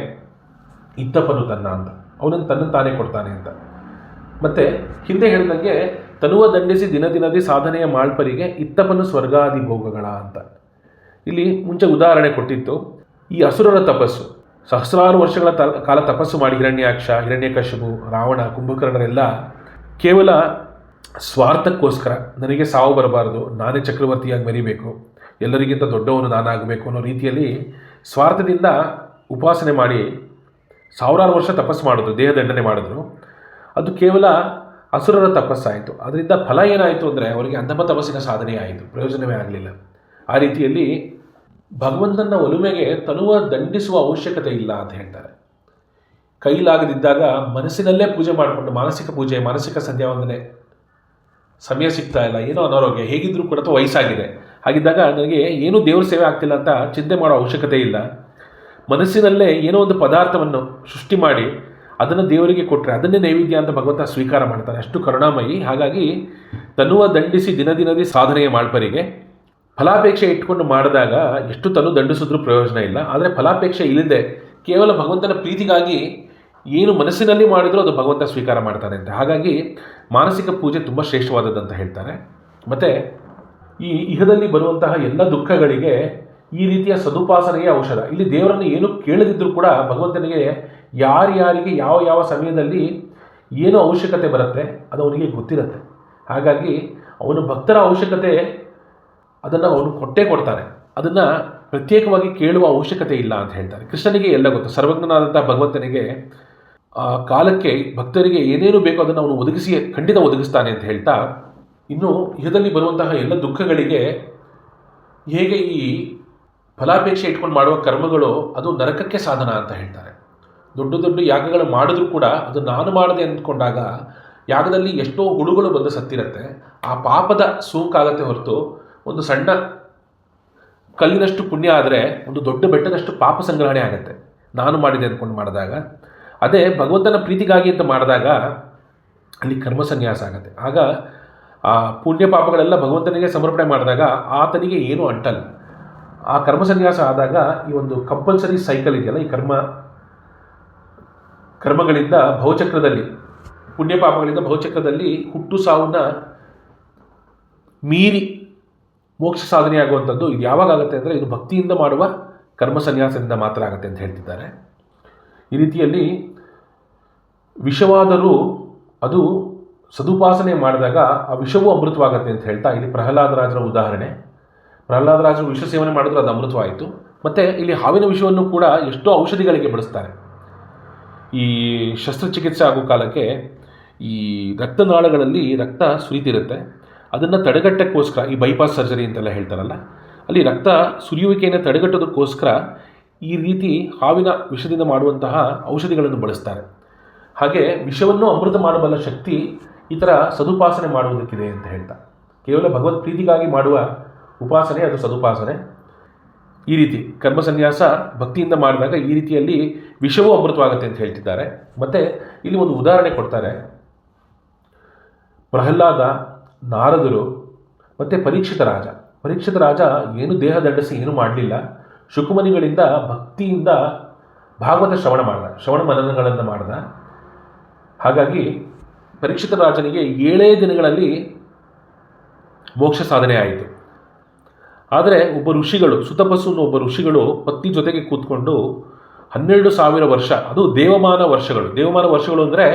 ಇತ್ತಪನು ತನ್ನ ಅಂತ, ಅವನನ್ನು ತನ್ನನ್ನು ತಾನೇ ಕೊಡ್ತಾನೆ ಅಂತ. ಮತ್ತು ಹಿಂದೆ ಹೇಳಿದಂಗೆ ತನುವ ದಂಡಿಸಿ ದಿನದಿ ಸಾಧನೆಯ ಮಾಳ್ಪರಿಗೆ ಇತ್ತಪನು ಸ್ವರ್ಗಾದಿ ಭೋಗಗಳ ಅಂತ. ಇಲ್ಲಿ ಮುಂಚೆ ಉದಾಹರಣೆ ಕೊಟ್ಟಿತ್ತು. ಈ ಅಸುರರ ತಪಸ್ಸು, ಸಹಸ್ರಾರು ವರ್ಷಗಳ ಕಾಲ ತಪಸ್ಸು ಮಾಡಿ ಹಿರಣ್ಯಾಕ್ಷ, ಹಿರಣ್ಯಕಶಿಪು, ರಾವಣ, ಕುಂಭಕರ್ಣರೆಲ್ಲ ಕೇವಲ ಸ್ವಾರ್ಥಕ್ಕೋಸ್ಕರ ನನಗೆ ಸಾವು ಬರಬಾರದು, ನಾನೇ ಚಕ್ರವರ್ತಿಯಾಗಿ ಮರಿಬೇಕು, ಎಲ್ಲರಿಗಿಂತ ದೊಡ್ಡವನು ನಾನಾಗಬೇಕು ಅನ್ನೋ ರೀತಿಯಲ್ಲಿ ಸ್ವಾರ್ಥದಿಂದ ಉಪಾಸನೆ ಮಾಡಿ ಸಾವಿರಾರು ವರ್ಷ ತಪಸ್ಸು ಮಾಡಿದ್ರು, ದೇಹದಂಡನೆ ಮಾಡಿದ್ರು. ಅದು ಕೇವಲ ಅಸುರರ ತಪಸ್ಸಾಯಿತು. ಅದರಿಂದ ಫಲ ಏನಾಯಿತು ಅಂದರೆ ಅವರಿಗೆ ಅಂಧಮ ತಪಸ್ಸಿನ ಸಾಧನೆ ಆಯಿತು, ಪ್ರಯೋಜನವೇ ಆಗಲಿಲ್ಲ. ಆ ರೀತಿಯಲ್ಲಿ ಭಗವಂತನ ಒಲುಮೆಗೆ ತನುವ ದಂಡಿಸುವ ಅವಶ್ಯಕತೆ ಇಲ್ಲ ಅಂತ ಹೇಳ್ತಾರೆ. ಕೈಲಾಗದಿದ್ದಾಗ ಮನಸ್ಸಿನಲ್ಲೇ ಪೂಜೆ ಮಾಡಿಕೊಂಡು ಮಾನಸಿಕ ಪೂಜೆ, ಮಾನಸಿಕ ಸಂಧ್ಯಾವಂದನೆ ಸಮಯ ಸಿಗ್ತಾ ಇಲ್ಲ, ಏನೋ ಅನಾರೋಗ್ಯ, ಹೇಗಿದ್ದರೂ ಕೂಡ ಅಥವಾ ವಯಸ್ಸಾಗಿದೆ, ಹಾಗಿದ್ದಾಗ ನನಗೆ ಏನೂ ದೇವ್ರ ಸೇವೆ ಆಗ್ತಿಲ್ಲ ಅಂತ ಚಿಂತೆ ಮಾಡೋ ಅವಶ್ಯಕತೆ ಇಲ್ಲ. ಮನಸ್ಸಿನಲ್ಲೇ ಏನೋ ಒಂದು ಪದಾರ್ಥವನ್ನು ಸೃಷ್ಟಿ ಮಾಡಿ ಅದನ್ನು ದೇವರಿಗೆ ಕೊಟ್ಟರೆ ಅದನ್ನೇ ನೈವೇದ್ಯ ಅಂತ ಭಗವಂತ ಸ್ವೀಕಾರ ಮಾಡ್ತಾರೆ, ಅಷ್ಟು ಕರುಣಾಮಯಿ. ಹಾಗಾಗಿ ತನುವ ದಂಡಿಸಿ ದಿನದಿ ಸಾಧನೆಯ ಮಾಡ್ಪರಿಗೆ ಫಲಾಪೇಕ್ಷೆ ಇಟ್ಕೊಂಡು ಮಾಡಿದಾಗ ಎಷ್ಟು ತನು ದಂಡಿಸಿದ್ರೂ ಪ್ರಯೋಜನ ಇಲ್ಲ. ಆದರೆ ಫಲಾಪೇಕ್ಷೆ ಇಲ್ಲದೆ ಕೇವಲ ಭಗವಂತನ ಪ್ರೀತಿಗಾಗಿ ಏನು ಮನಸ್ಸಿನಲ್ಲಿ ಮಾಡಿದರೂ ಅದು ಭಗವಂತ ಸ್ವೀಕಾರ ಮಾಡ್ತಾನೆ ಅಂತ. ಹಾಗಾಗಿ ಮಾನಸಿಕ ಪೂಜೆ ತುಂಬ ಶ್ರೇಷ್ಠವಾದದ್ದಂತ ಹೇಳ್ತಾರೆ. ಮತ್ತು ಈ ಇಹದಲ್ಲಿ ಬರುವಂತಹ ಎಲ್ಲ ದುಃಖಗಳಿಗೆ ಈ ರೀತಿಯ ಸದುಪಾಸನೆಯೇ ಔಷಧ. ಇಲ್ಲಿ ದೇವರನ್ನು ಏನು ಕೇಳದಿದ್ದರೂ ಕೂಡ ಭಗವಂತನಿಗೆ ಯಾರ್ಯಾರಿಗೆ ಯಾವ ಯಾವ ಸಮಯದಲ್ಲಿ ಏನು ಅವಶ್ಯಕತೆ ಬರುತ್ತೆ ಅದು ಅವನಿಗೆ ಗೊತ್ತಿರುತ್ತೆ. ಹಾಗಾಗಿ ಅವನು ಭಕ್ತರ ಅವಶ್ಯಕತೆ ಅದನ್ನು ಅವನು ಕೊಡ್ತಾನೆ, ಅದನ್ನು ಪ್ರತ್ಯೇಕವಾಗಿ ಕೇಳುವ ಅವಶ್ಯಕತೆ ಇಲ್ಲ ಅಂತ ಹೇಳ್ತಾರೆ. ಕೃಷ್ಣನಿಗೆ ಎಲ್ಲ ಗೊತ್ತು, ಸರ್ವಜ್ಞನಾದಂಥ ಭಗವಂತನಿಗೆ ಆ ಕಾಲಕ್ಕೆ ಭಕ್ತರಿಗೆ ಏನೇನು ಬೇಕೋ ಅದನ್ನು ಅವನು ಖಂಡಿತ ಒದಗಿಸ್ತಾನೆ ಅಂತ ಹೇಳ್ತಾ, ಇನ್ನು ಇಹದಲ್ಲಿ ಬರುವಂತಹ ಎಲ್ಲ ದುಃಖಗಳಿಗೆ ಹೇಗೆ ಈ ಫಲಾಪೇಕ್ಷೆ ಇಟ್ಕೊಂಡು ಮಾಡುವ ಕರ್ಮಗಳು ಅದು ನರಕಕ್ಕೆ ಸಾಧನ ಅಂತ ಹೇಳ್ತಾರೆ. ದೊಡ್ಡ ದೊಡ್ಡ ಯಾಗಗಳು ಮಾಡಿದ್ರೂ ಕೂಡ ಅದು ನಾನು ಮಾಡಿದೆ ಅಂದ್ಕೊಂಡಾಗ ಯಾಗದಲ್ಲಿ ಎಷ್ಟೋ ಹುಳುಗಳು ಬಂದು ಸತ್ತಿರುತ್ತೆ, ಆ ಪಾಪದ ಸೋಂಕಾಗತ್ತೆ ಹೊರತು ಒಂದು ಸಣ್ಣ ಕಲ್ಲಿನಷ್ಟು ಪುಣ್ಯ ಆದರೆ ಒಂದು ದೊಡ್ಡ ಬೆಟ್ಟದಷ್ಟು ಪಾಪ ಸಂಗ್ರಹಣೆ ಆಗುತ್ತೆ ನಾನು ಮಾಡಿದೆ ಅಂದ್ಕೊಂಡು ಮಾಡಿದಾಗ. ಅದೇ ಭಗವಂತನ ಪ್ರೀತಿಗಾಗಿ ಅಂತ ಮಾಡಿದಾಗ ಅಲ್ಲಿ ಕರ್ಮ ಸನ್ಯಾಸ ಆಗುತ್ತೆ. ಆಗ ಆ ಪುಣ್ಯ ಪಾಪಗಳೆಲ್ಲ ಭಗವಂತನಿಗೆ ಸಮರ್ಪಣೆ ಮಾಡಿದಾಗ ಆತನಿಗೆ ಏನೂ ಅಂಟಲ್ಲ. ಆ ಕರ್ಮ ಸನ್ಯಾಸ ಆದಾಗ ಈ ಒಂದು ಕಂಪಲ್ಸರಿ ಸೈಕಲ್ ಇದೆಯಲ್ಲ, ಈ ಕರ್ಮಗಳಿಂದ ಭವಚಕ್ರದಲ್ಲಿ, ಪುಣ್ಯ ಪಾಪಗಳಿಂದ ಭವಚಕ್ರದಲ್ಲಿ ಹುಟ್ಟು ಸಾವನ್ನ ಮೀರಿ ಮೋಕ್ಷ ಸಾಧನೆ ಆಗುವಂಥದ್ದು ಇದು ಯಾವಾಗ ಆಗುತ್ತೆ ಅಂದರೆ ಇದು ಭಕ್ತಿಯಿಂದ ಮಾಡುವ ಕರ್ಮ ಸನ್ಯಾಸದಿಂದ ಮಾತ್ರ ಆಗುತ್ತೆ ಅಂತ ಹೇಳ್ತಿದ್ದಾರೆ. ಈ ರೀತಿಯಲ್ಲಿ ವಿಷವಾದರೂ ಅದು ಸದುಪಾಸನೆ ಮಾಡಿದಾಗ ಆ ವಿಷವೂ ಅಮೃತವಾಗುತ್ತೆ ಅಂತ ಹೇಳ್ತಾ ಇಲ್ಲಿ ಪ್ರಹ್ಲಾದರಾಜರ ಉದಾಹರಣೆ. ಪ್ರಹ್ಲಾದರಾಜರು ವಿಷ ಸೇವನೆ ಮಾಡಿದ್ರು ಅದು ಅಮೃತವಾಯಿತು. ಮತ್ತು ಇಲ್ಲಿ ಹಾವಿನ ವಿಷವನ್ನು ಕೂಡ ಎಷ್ಟೋ ಔಷಧಿಗಳಿಗೆ ಬಳಸ್ತಾರೆ. ಈ ಶಸ್ತ್ರಚಿಕಿತ್ಸೆ ಆಗೋ ಕಾಲಕ್ಕೆ ಈ ರಕ್ತನಾಳಗಳಲ್ಲಿ ರಕ್ತ ಸುರಿತಿರುತ್ತೆ, ಅದನ್ನು ತಡೆಗಟ್ಟಕ್ಕೋಸ್ಕರ ಈ ಬೈಪಾಸ್ ಸರ್ಜರಿ ಅಂತೆಲ್ಲ ಹೇಳ್ತಾರಲ್ಲ, ಅಲ್ಲಿ ರಕ್ತ ಸುರಿಯುವಿಕೆಯನ್ನು ತಡೆಗಟ್ಟೋದಕ್ಕೋಸ್ಕರ ಈ ರೀತಿ ಹಾವಿನ ವಿಷದಿಂದ ಮಾಡುವಂತಹ ಔಷಧಿಗಳನ್ನು ಬಳಸ್ತಾರೆ. ಹಾಗೆ ವಿಷವನ್ನು ಅಮೃತ ಮಾಡಬಲ್ಲ ಶಕ್ತಿ ಈ ಥರ ಸದುಪಾಸನೆ ಮಾಡುವುದಕ್ಕಿದೆ ಅಂತ ಹೇಳ್ತಾ, ಕೇವಲ ಭಗವತ್ ಪ್ರೀತಿಗಾಗಿ ಮಾಡುವ ಉಪಾಸನೆ ಅದು ಸದುಪಾಸನೆ. ಈ ರೀತಿ ಕರ್ಮ ಸನ್ಯಾಸ ಭಕ್ತಿಯಿಂದ ಮಾಡಿದಾಗ ಈ ರೀತಿಯಲ್ಲಿ ವಿಷವೂ ಅಮೃತವಾಗುತ್ತೆ ಅಂತ ಹೇಳ್ತಿದ್ದಾರೆ. ಮತ್ತು ಇಲ್ಲಿ ಒಂದು ಉದಾಹರಣೆ ಕೊಡ್ತಾರೆ. ಪ್ರಹ್ಲಾದ, ನಾರದರು ಮತ್ತು ಪರೀಕ್ಷಿತ ರಾಜ ಏನು ದೇಹ ದಂಡಿಸಿ ಏನೂ ಮಾಡಲಿಲ್ಲ, ಶುಕುಮನಿಗಳಿಂದ ಭಕ್ತಿಯಿಂದ ಭಾಗವತ ಶ್ರವಣ ಮನನಗಳನ್ನು ಮಾಡ್ದ. ಹಾಗಾಗಿ ಪರೀಕ್ಷಿತ ರಾಜನಿಗೆ 7 ದಿನಗಳಲ್ಲಿ ಮೋಕ್ಷ ಸಾಧನೆ ಆಯಿತು. ಆದರೆ ಸುತಪಸ್ಸು ಒಬ್ಬ ಋಷಿಗಳು ಪತ್ನಿ ಜೊತೆಗೆ ಕೂತ್ಕೊಂಡು 12,000 ವರ್ಷ, ಅದು ದೇವಮಾನ ವರ್ಷಗಳು ಅಂದರೆ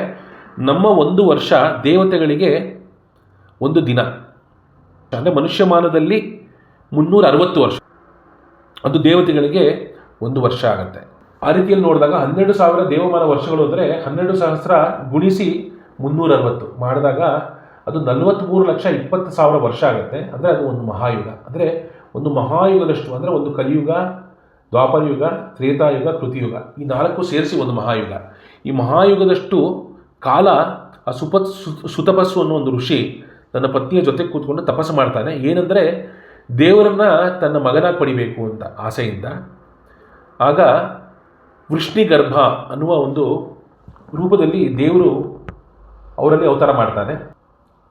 ನಮ್ಮ 1 ವರ್ಷ ದೇವತೆಗಳಿಗೆ 1 ದಿನ, ಅಂದರೆ ಮನುಷ್ಯಮಾನದಲ್ಲಿ 360 ವರ್ಷ, ಅದು ದೇವತೆಗಳಿಗೆ 1 ವರ್ಷ ಆಗುತ್ತೆ. ಆ ರೀತಿಯಲ್ಲಿ ನೋಡಿದಾಗ 12,000 ದೇವಮಾನ ವರ್ಷಗಳು ಅಂದರೆ 12,000 ಗುಣಿಸಿ 360 ಮಾಡಿದಾಗ ಅದು 43,20,000 ವರ್ಷ ಆಗುತ್ತೆ. ಅಂದರೆ ಅದು ಒಂದು ಮಹಾಯುಗ. ಅಂದರೆ ಒಂದು ಮಹಾಯುಗದಷ್ಟು, ಅಂದರೆ ಒಂದು ಕಲಿಯುಗ, ದ್ವಾಪರಯುಗ, ತ್ರೇತಾಯುಗ, ಕೃತಿಯುಗ, ಈ 4 ಸೇರಿಸಿ ಒಂದು ಮಹಾಯುಗ. ಈ ಮಹಾಯುಗದಷ್ಟು ಕಾಲ ಆ ಸುತಪಸ್ಸು ಅನ್ನೋ ಒಂದು ಋಷಿ ತನ್ನ ಪತ್ನಿಯ ಜೊತೆ ಕೂತ್ಕೊಂಡು ತಪಸ್ಸು ಮಾಡ್ತಾನೆ. ಏನಂದರೆ ದೇವರನ್ನು ತನ್ನ ಮಗನಾಗಿ ಪಡಿಬೇಕು ಅಂತ ಆಸೆಯಿಂದ. ಆಗ ವೃಷ್ಣಿಗರ್ಭ ಅನ್ನುವ ಒಂದು ರೂಪದಲ್ಲಿ ದೇವರು ಅವರಲ್ಲಿ ಅವತಾರ ಮಾಡ್ತಾನೆ.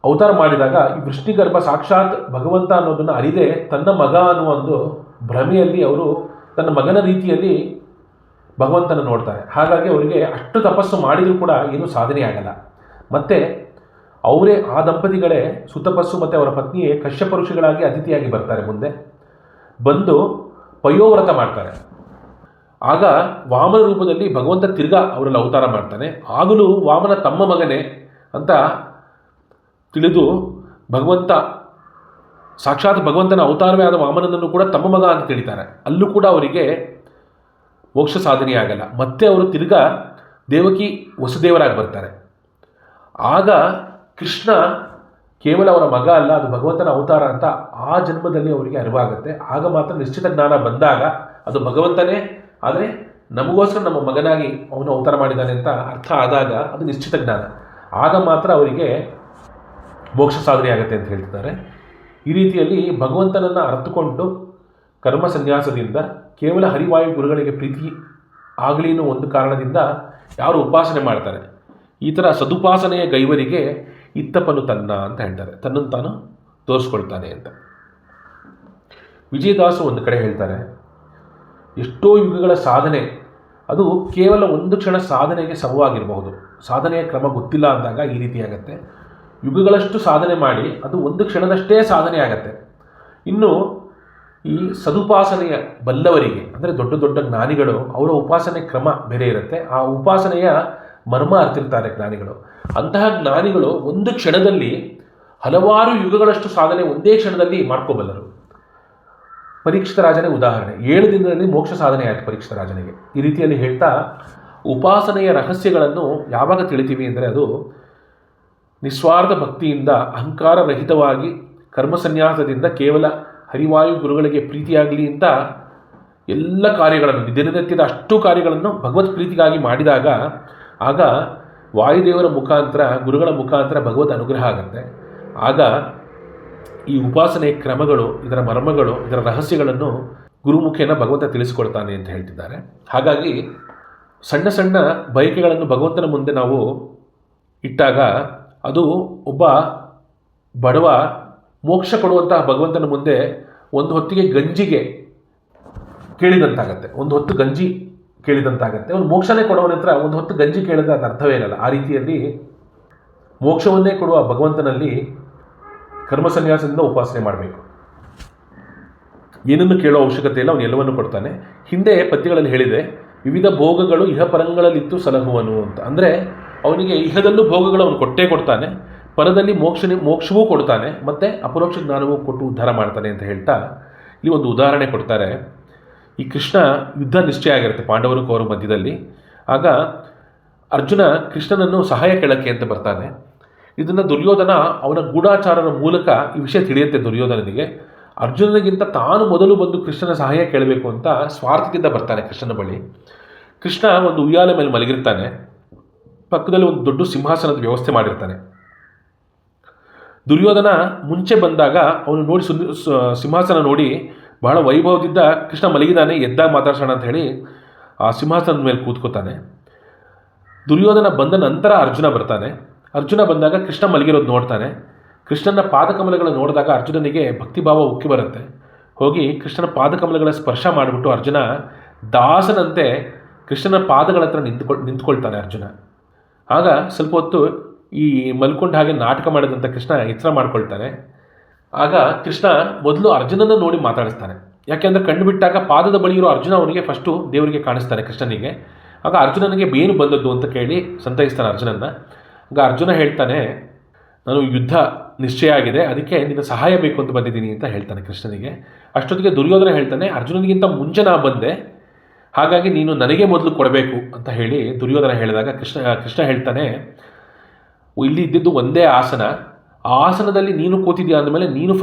ಅವತಾರ ಮಾಡಿದಾಗ ಈ ವೃಷ್ಣಿಗರ್ಭ ಸಾಕ್ಷಾತ್ ಭಗವಂತ ಅನ್ನೋದನ್ನು ಅರಿದೇ ತನ್ನ ಮಗ ಅನ್ನುವ ಒಂದು ಭ್ರಮೆಯಲ್ಲಿ ಅವರು ತನ್ನ ಮಗನ ರೀತಿಯಲ್ಲಿ ಭಗವಂತನ ನೋಡ್ತಾರೆ. ಹಾಗಾಗಿ ಅವರಿಗೆ ಅಷ್ಟು ತಪಸ್ಸು ಮಾಡಿದರೂ ಕೂಡ ಏನೂ ಸಾಧನೆ ಆಗಲ್ಲ. ಮತ್ತು ಅವರೇ ಆ ದಂಪತಿಗಳೇ ಸುತಪಸ್ಸು ಮತ್ತು ಅವರ ಪತ್ನಿಯೇ ಕಶ್ಯಪ ಋಷಿಗಳಾಗಿ ಅತಿಥಿಯಾಗಿ ಬರ್ತಾರೆ. ಮುಂದೆ ಬಂದು ಪಯೋವ್ರತ ಮಾಡ್ತಾರೆ. ಆಗ ವಾಮನ ರೂಪದಲ್ಲಿ ಭಗವಂತ ತಿರ್ಗಾ ಅವರಲ್ಲಿ ಅವತಾರ ಮಾಡ್ತಾನೆ. ಆಗಲೂ ವಾಮನ ತಮ್ಮ ಮಗನೇ ಅಂತ ತಿಳಿದು ಭಗವಂತ ಸಾಕ್ಷಾತ್ ಭಗವಂತನ ಅವತಾರವೇ ಆದ ವಾಮನನನ್ನು ಕೂಡ ತಮ್ಮ ಮಗ ಅಂತ ತಿಳಿತಾರೆ. ಅಲ್ಲೂ ಕೂಡ ಅವರಿಗೆ ಮೋಕ್ಷ ಸಾಧನೆಯಾಗಲ್ಲ. ಮತ್ತೆ ಅವರು ತಿರ್ಗಾ ದೇವಕಿ ವಸುದೇವರಾಗಿ ಬರ್ತಾರೆ. ಆಗ ಕೃಷ್ಣ ಕೇವಲ ಅವರ ಮಗ ಅಲ್ಲ, ಅದು ಭಗವಂತನ ಅವತಾರ ಅಂತ ಆ ಜನ್ಮದಲ್ಲಿ ಅವರಿಗೆ ಅರಿವಾಗುತ್ತೆ. ಆಗ ಮಾತ್ರ ನಿಶ್ಚಿತ ಜ್ಞಾನ ಬಂದಾಗ ಅದು ಭಗವಂತನೇ, ಆದರೆ ನಮಗೋಸ್ಕರ ನಮ್ಮ ಮಗನಾಗಿ ಅವನು ಅವತಾರ ಮಾಡಿದ್ದಾನೆ ಅಂತ ಅರ್ಥ ಆದಾಗ ಅದು ನಿಶ್ಚಿತ ಜ್ಞಾನ. ಆಗ ಮಾತ್ರ ಅವರಿಗೆ ಮೋಕ್ಷ ಸಾಧನೆ ಆಗುತ್ತೆ ಅಂತ ಹೇಳ್ತಿದ್ದಾರೆ. ಈ ರೀತಿಯಲ್ಲಿ ಭಗವಂತನನ್ನು ಅರ್ಥಕೊಂಡು ಕರ್ಮ ಸನ್ಯಾಸದಿಂದ ಕೇವಲ ಹರಿವಾಯು ಗುರುಗಳಿಗೆ ಪ್ರೀತಿ ಆಗಲಿ ಅನ್ನೋ ಒಂದು ಕಾರಣದಿಂದ ಯಾರು ಉಪಾಸನೆ ಮಾಡ್ತಾರೆ, ಈ ಥರ ಸದುಪಾಸನೆಯ ಗೈವರಿಗೆ ಇತ್ತಪ್ಪನು ತನ್ನ ಅಂತ ಹೇಳ್ತಾರೆ, ತನ್ನನ್ನು ತಾನು ತೋರಿಸ್ಕೊಳ್ತಾನೆ ಅಂತ. ವಿಜಯದಾಸು ಒಂದು ಕಡೆ ಹೇಳ್ತಾರೆ, ಎಷ್ಟೋ ಯುಗಗಳ ಸಾಧನೆ ಅದು ಕೇವಲ ಒಂದು ಕ್ಷಣ ಸಾಧನೆಗೆ ಸಮವಾಗಿರಬಹುದು. ಸಾಧನೆಯ ಕ್ರಮ ಗೊತ್ತಿಲ್ಲ ಅಂದಾಗ ಈ ರೀತಿಯಾಗತ್ತೆ. ಯುಗಗಳಷ್ಟು ಸಾಧನೆ ಮಾಡಿ ಅದು ಒಂದು ಕ್ಷಣದಷ್ಟೇ ಸಾಧನೆ ಆಗತ್ತೆ. ಇನ್ನು ಈ ಸದುಪಾಸನೆಯ ಬಲ್ಲವರಿಗೆ, ಅಂದರೆ ದೊಡ್ಡ ದೊಡ್ಡ ಜ್ಞಾನಿಗಳು, ಅವರ ಉಪಾಸನೆ ಕ್ರಮ ಬೇರೆ ಇರುತ್ತೆ. ಆ ಉಪಾಸನೆಯ ಮರ್ಮ ಅರ್ತಿರ್ತಾರೆ ಜ್ಞಾನಿಗಳು. ಅಂತಹ ಜ್ಞಾನಿಗಳು ಒಂದು ಕ್ಷಣದಲ್ಲಿ ಹಲವಾರು ಯುಗಗಳಷ್ಟು ಸಾಧನೆ ಒಂದೇ ಕ್ಷಣದಲ್ಲಿ ಮಾಡ್ಕೋಬಲ್ಲರು. ಪರೀಕ್ಷಿತ ರಾಜನೇ ಉದಾಹರಣೆ. 7 ದಿನದಲ್ಲಿ ಮೋಕ್ಷ ಸಾಧನೆ ಆಯಿತು ಪರೀಕ್ಷಿತ ರಾಜನಿಗೆ. ಈ ರೀತಿಯಲ್ಲಿ ಹೇಳ್ತಾ ಉಪಾಸನೆಯ ರಹಸ್ಯಗಳನ್ನು ಯಾವಾಗ ತಿಳಿತೀವಿ ಅಂದರೆ ಅದು ನಿಸ್ವಾರ್ಥ ಭಕ್ತಿಯಿಂದ ಅಹಂಕಾರ ರಹಿತವಾಗಿ ಕರ್ಮಸನ್ಯಾಸದಿಂದ ಕೇವಲ ಹರಿವಾಯು ಗುರುಗಳಿಗೆ ಪ್ರೀತಿಯಾಗಲಿ ಅಂತ ಎಲ್ಲ ಕಾರ್ಯಗಳನ್ನು, ದಿನನಿತ್ಯದ ಅಷ್ಟು ಕಾರ್ಯಗಳನ್ನು ಭಗವತ್ ಪ್ರೀತಿಗಾಗಿ ಮಾಡಿದಾಗ ಆಗ ವಾಯುದೇವರ ಮುಖಾಂತರ, ಗುರುಗಳ ಮುಖಾಂತರ ಭಗವತ್ ಅನುಗ್ರಹ ಆಗುತ್ತೆ. ಆಗ ಈ ಉಪಾಸನೆಯ ಕ್ರಮಗಳು, ಇದರ ಮರ್ಮಗಳು, ಇದರ ರಹಸ್ಯಗಳನ್ನು ಗುರುಮುಖೇನ ಭಗವಂತ ತಿಳಿಸಿಕೊಡ್ತಾನೆ ಅಂತ ಹೇಳ್ತಿದ್ದಾರೆ. ಹಾಗಾಗಿ ಸಣ್ಣ ಸಣ್ಣ ಬಯಕೆಗಳನ್ನು ಭಗವಂತನ ಮುಂದೆ ನಾವು ಇಟ್ಟಾಗ ಅದು ಒಬ್ಬ ಬಡವ ಮೋಕ್ಷ ಕೊಡುವಂತಹ ಭಗವಂತನ ಮುಂದೆ ಒಂದು ಹೊತ್ತಿಗೆ ಗಂಜಿಗೆ ಕೇಳಿದಂತಾಗತ್ತೆ, ಒಂದು ಹೊತ್ತು ಗಂಜಿ ಕೇಳಿದಂತಾಗತ್ತೆ. ಅವನು ಮೋಕ್ಷನೇ ಕೊಡುವನ ಹತ್ರ ಒಂದು ಹೊತ್ತು ಗಂಜಿ ಕೇಳಿದ್ರೆ ಅದು ಅರ್ಥವೇ ಇರಲ್ಲ. ಆ ರೀತಿಯಲ್ಲಿ ಮೋಕ್ಷವನ್ನೇ ಕೊಡುವ ಭಗವಂತನಲ್ಲಿ ಕರ್ಮಸನ್ಯಾಸದಿಂದ ಉಪಾಸನೆ ಮಾಡಬೇಕು. ಏನನ್ನು ಕೇಳೋ ಅವಶ್ಯಕತೆ ಇಲ್ಲ, ಅವನು ಎಲ್ಲವನ್ನು ಕೊಡ್ತಾನೆ. ಹಿಂದೆ ಪದ್ಯಗಳಲ್ಲಿ ಹೇಳಿದೆ, ವಿವಿಧ ಭೋಗಗಳು ಇಹಪರಂಗಳಲ್ಲಿತ್ತು ಸಲಹುವನು ಅಂತ. ಅಂದರೆ ಅವನಿಗೆ ಇಹದಲ್ಲೂ ಭೋಗಗಳು ಅವನು ಕೊಟ್ಟೇ ಕೊಡ್ತಾನೆ, ಪರದಲ್ಲಿ ಮೋಕ್ಷವೂ ಕೊಡ್ತಾನೆ, ಮತ್ತು ಅಪರೋಕ್ಷ ಜ್ಞಾನವೂ ಕೊಟ್ಟು ಉದ್ಧಾರ ಮಾಡ್ತಾನೆ ಅಂತ ಹೇಳ್ತಾ ಇಲ್ಲಿ ಒಂದು ಉದಾಹರಣೆ ಕೊಡ್ತಾರೆ. ಈ ಕೃಷ್ಣ ಯುದ್ಧ ನಿಶ್ಚಯ ಆಗಿರುತ್ತೆ ಪಾಂಡವರು ಕೌರವ ಮಧ್ಯದಲ್ಲಿ. ಆಗ ಅರ್ಜುನ ಕೃಷ್ಣನನ್ನು ಸಹಾಯ ಕೇಳಕ್ಕೆ ಅಂತ ಬರ್ತಾನೆ. ಇದನ್ನು ದುರ್ಯೋಧನ ಅವನ ಗೂಢಾಚಾರದ ಮೂಲಕ ಈ ವಿಷಯ ತಿಳಿಯುತ್ತೆ ದುರ್ಯೋಧನನಿಗೆ. ಅರ್ಜುನನಿಗಿಂತ ತಾನು ಮೊದಲು ಬಂದು ಕೃಷ್ಣನ ಸಹಾಯ ಕೇಳಬೇಕು ಅಂತ ಸ್ವಾರ್ಥದಿಂದ ಬರ್ತಾನೆ ಕೃಷ್ಣನ ಬಳಿ. ಕೃಷ್ಣ ಒಂದು ಉಯ್ಯಾಲೆ ಮೇಲೆ ಮಲಗಿರ್ತಾನೆ. ಪಕ್ಕದಲ್ಲಿ ಒಂದು ದೊಡ್ಡ ಸಿಂಹಾಸನದ ವ್ಯವಸ್ಥೆ ಮಾಡಿರ್ತಾನೆ. ದುರ್ಯೋಧನ ಮುಂಚೆ ಬಂದಾಗ ಅವನು ನೋಡಿ ಸಿಂಹಾಸನ ನೋಡಿ ಬಹಳ ವೈಭವದಿಂದ ಕೃಷ್ಣ ಮಲಗಿದಾನೆ, ಎದ್ದಾಗ ಮಾತಾಡ್ಸೋಣ ಅಂತ ಹೇಳಿ ಆ ಸಿಂಹಾಸನದ ಮೇಲೆ ಕೂತ್ಕೋತಾನೆ. ದುರ್ಯೋಧನ ಬಂದ ನಂತರ ಅರ್ಜುನ ಬರ್ತಾನೆ. ಅರ್ಜುನ ಬಂದಾಗ ಕೃಷ್ಣ ಮಲಗಿರೋದು ನೋಡ್ತಾನೆ. ಕೃಷ್ಣನ ಪಾದಕಮಲಗಳ ನೋಡಿದಾಗ ಅರ್ಜುನನಿಗೆ ಭಕ್ತಿಭಾವ ಉಕ್ಕಿ ಬರುತ್ತೆ. ಹೋಗಿ ಕೃಷ್ಣನ ಪಾದಕಮಲಗಳ ಸ್ಪರ್ಶ ಮಾಡಿಬಿಟ್ಟು ಅರ್ಜುನ ದಾಸನಂತೆ ಕೃಷ್ಣನ ಪಾದಗಳ ಹತ್ರ ನಿಂತ್ಕೊಳ್ತಾನೆ ಅರ್ಜುನ. ಆಗ ಸ್ವಲ್ಪ ಹೊತ್ತು ಈ ಮಲ್ಕೊಂಡ ಹಾಗೆ ನಾಟಕ ಮಾಡಿದಂಥ ಕೃಷ್ಣ ಎಚ್ಚರ ಮಾಡ್ಕೊಳ್ತಾನೆ. ಆಗ ಕೃಷ್ಣ ಮೊದಲು ಅರ್ಜುನನ ನೋಡಿ ಮಾತಾಡಿಸ್ತಾನೆ. ಯಾಕೆಂದರೆ ಕಣ್ಣು ಬಿಟ್ಟಾಗ ಪಾದದ ಬಳಿ ಇರೋ ಅರ್ಜುನ ಅವನಿಗೆ ಫಸ್ಟು ದೇವರಿಗೆ ಕಾಣಿಸ್ತಾನೆ ಕೃಷ್ಣನಿಗೆ. ಆಗ ಅರ್ಜುನನಿಗೆ ಏನು ಬಂದದ್ದು ಅಂತ ಕೇಳಿ ಸಂತೈಸ್ತಾನೆ ಅರ್ಜುನನ್ನ. ಆಗ ಅರ್ಜುನ ಹೇಳ್ತಾನೆ, ನಾನು ಯುದ್ಧ ನಿಶ್ಚಯ ಆಗಿದೆ, ಅದಕ್ಕೆ ನಿನ್ನ ಸಹಾಯ ಬೇಕು ಅಂತ ಬಂದಿದ್ದೀನಿ ಅಂತ ಹೇಳ್ತಾನೆ ಕೃಷ್ಣನಿಗೆ. ಅಷ್ಟೊತ್ತಿಗೆ ದುರ್ಯೋಧನ ಹೇಳ್ತಾನೆ, ಅರ್ಜುನನಿಗಿಂತ ಮುಂಚೆ ನಾ ಬಂದೆ, ಹಾಗಾಗಿ ನೀನು ನನಗೆ ಮೊದಲು ಕೊಡಬೇಕು ಅಂತ ಹೇಳಿ ದುರ್ಯೋಧನ ಹೇಳಿದಾಗ ಕೃಷ್ಣ ಹೇಳ್ತಾನೆ, ಇಲ್ಲಿ ಇದ್ದಿದ್ದು ಒಂದೇ ಆಸನ, ಆ ಆಸನದಲ್ಲಿ ನೀನು ಕೂತಿದ್ಯಾ ಅಂದಮೇಲೆ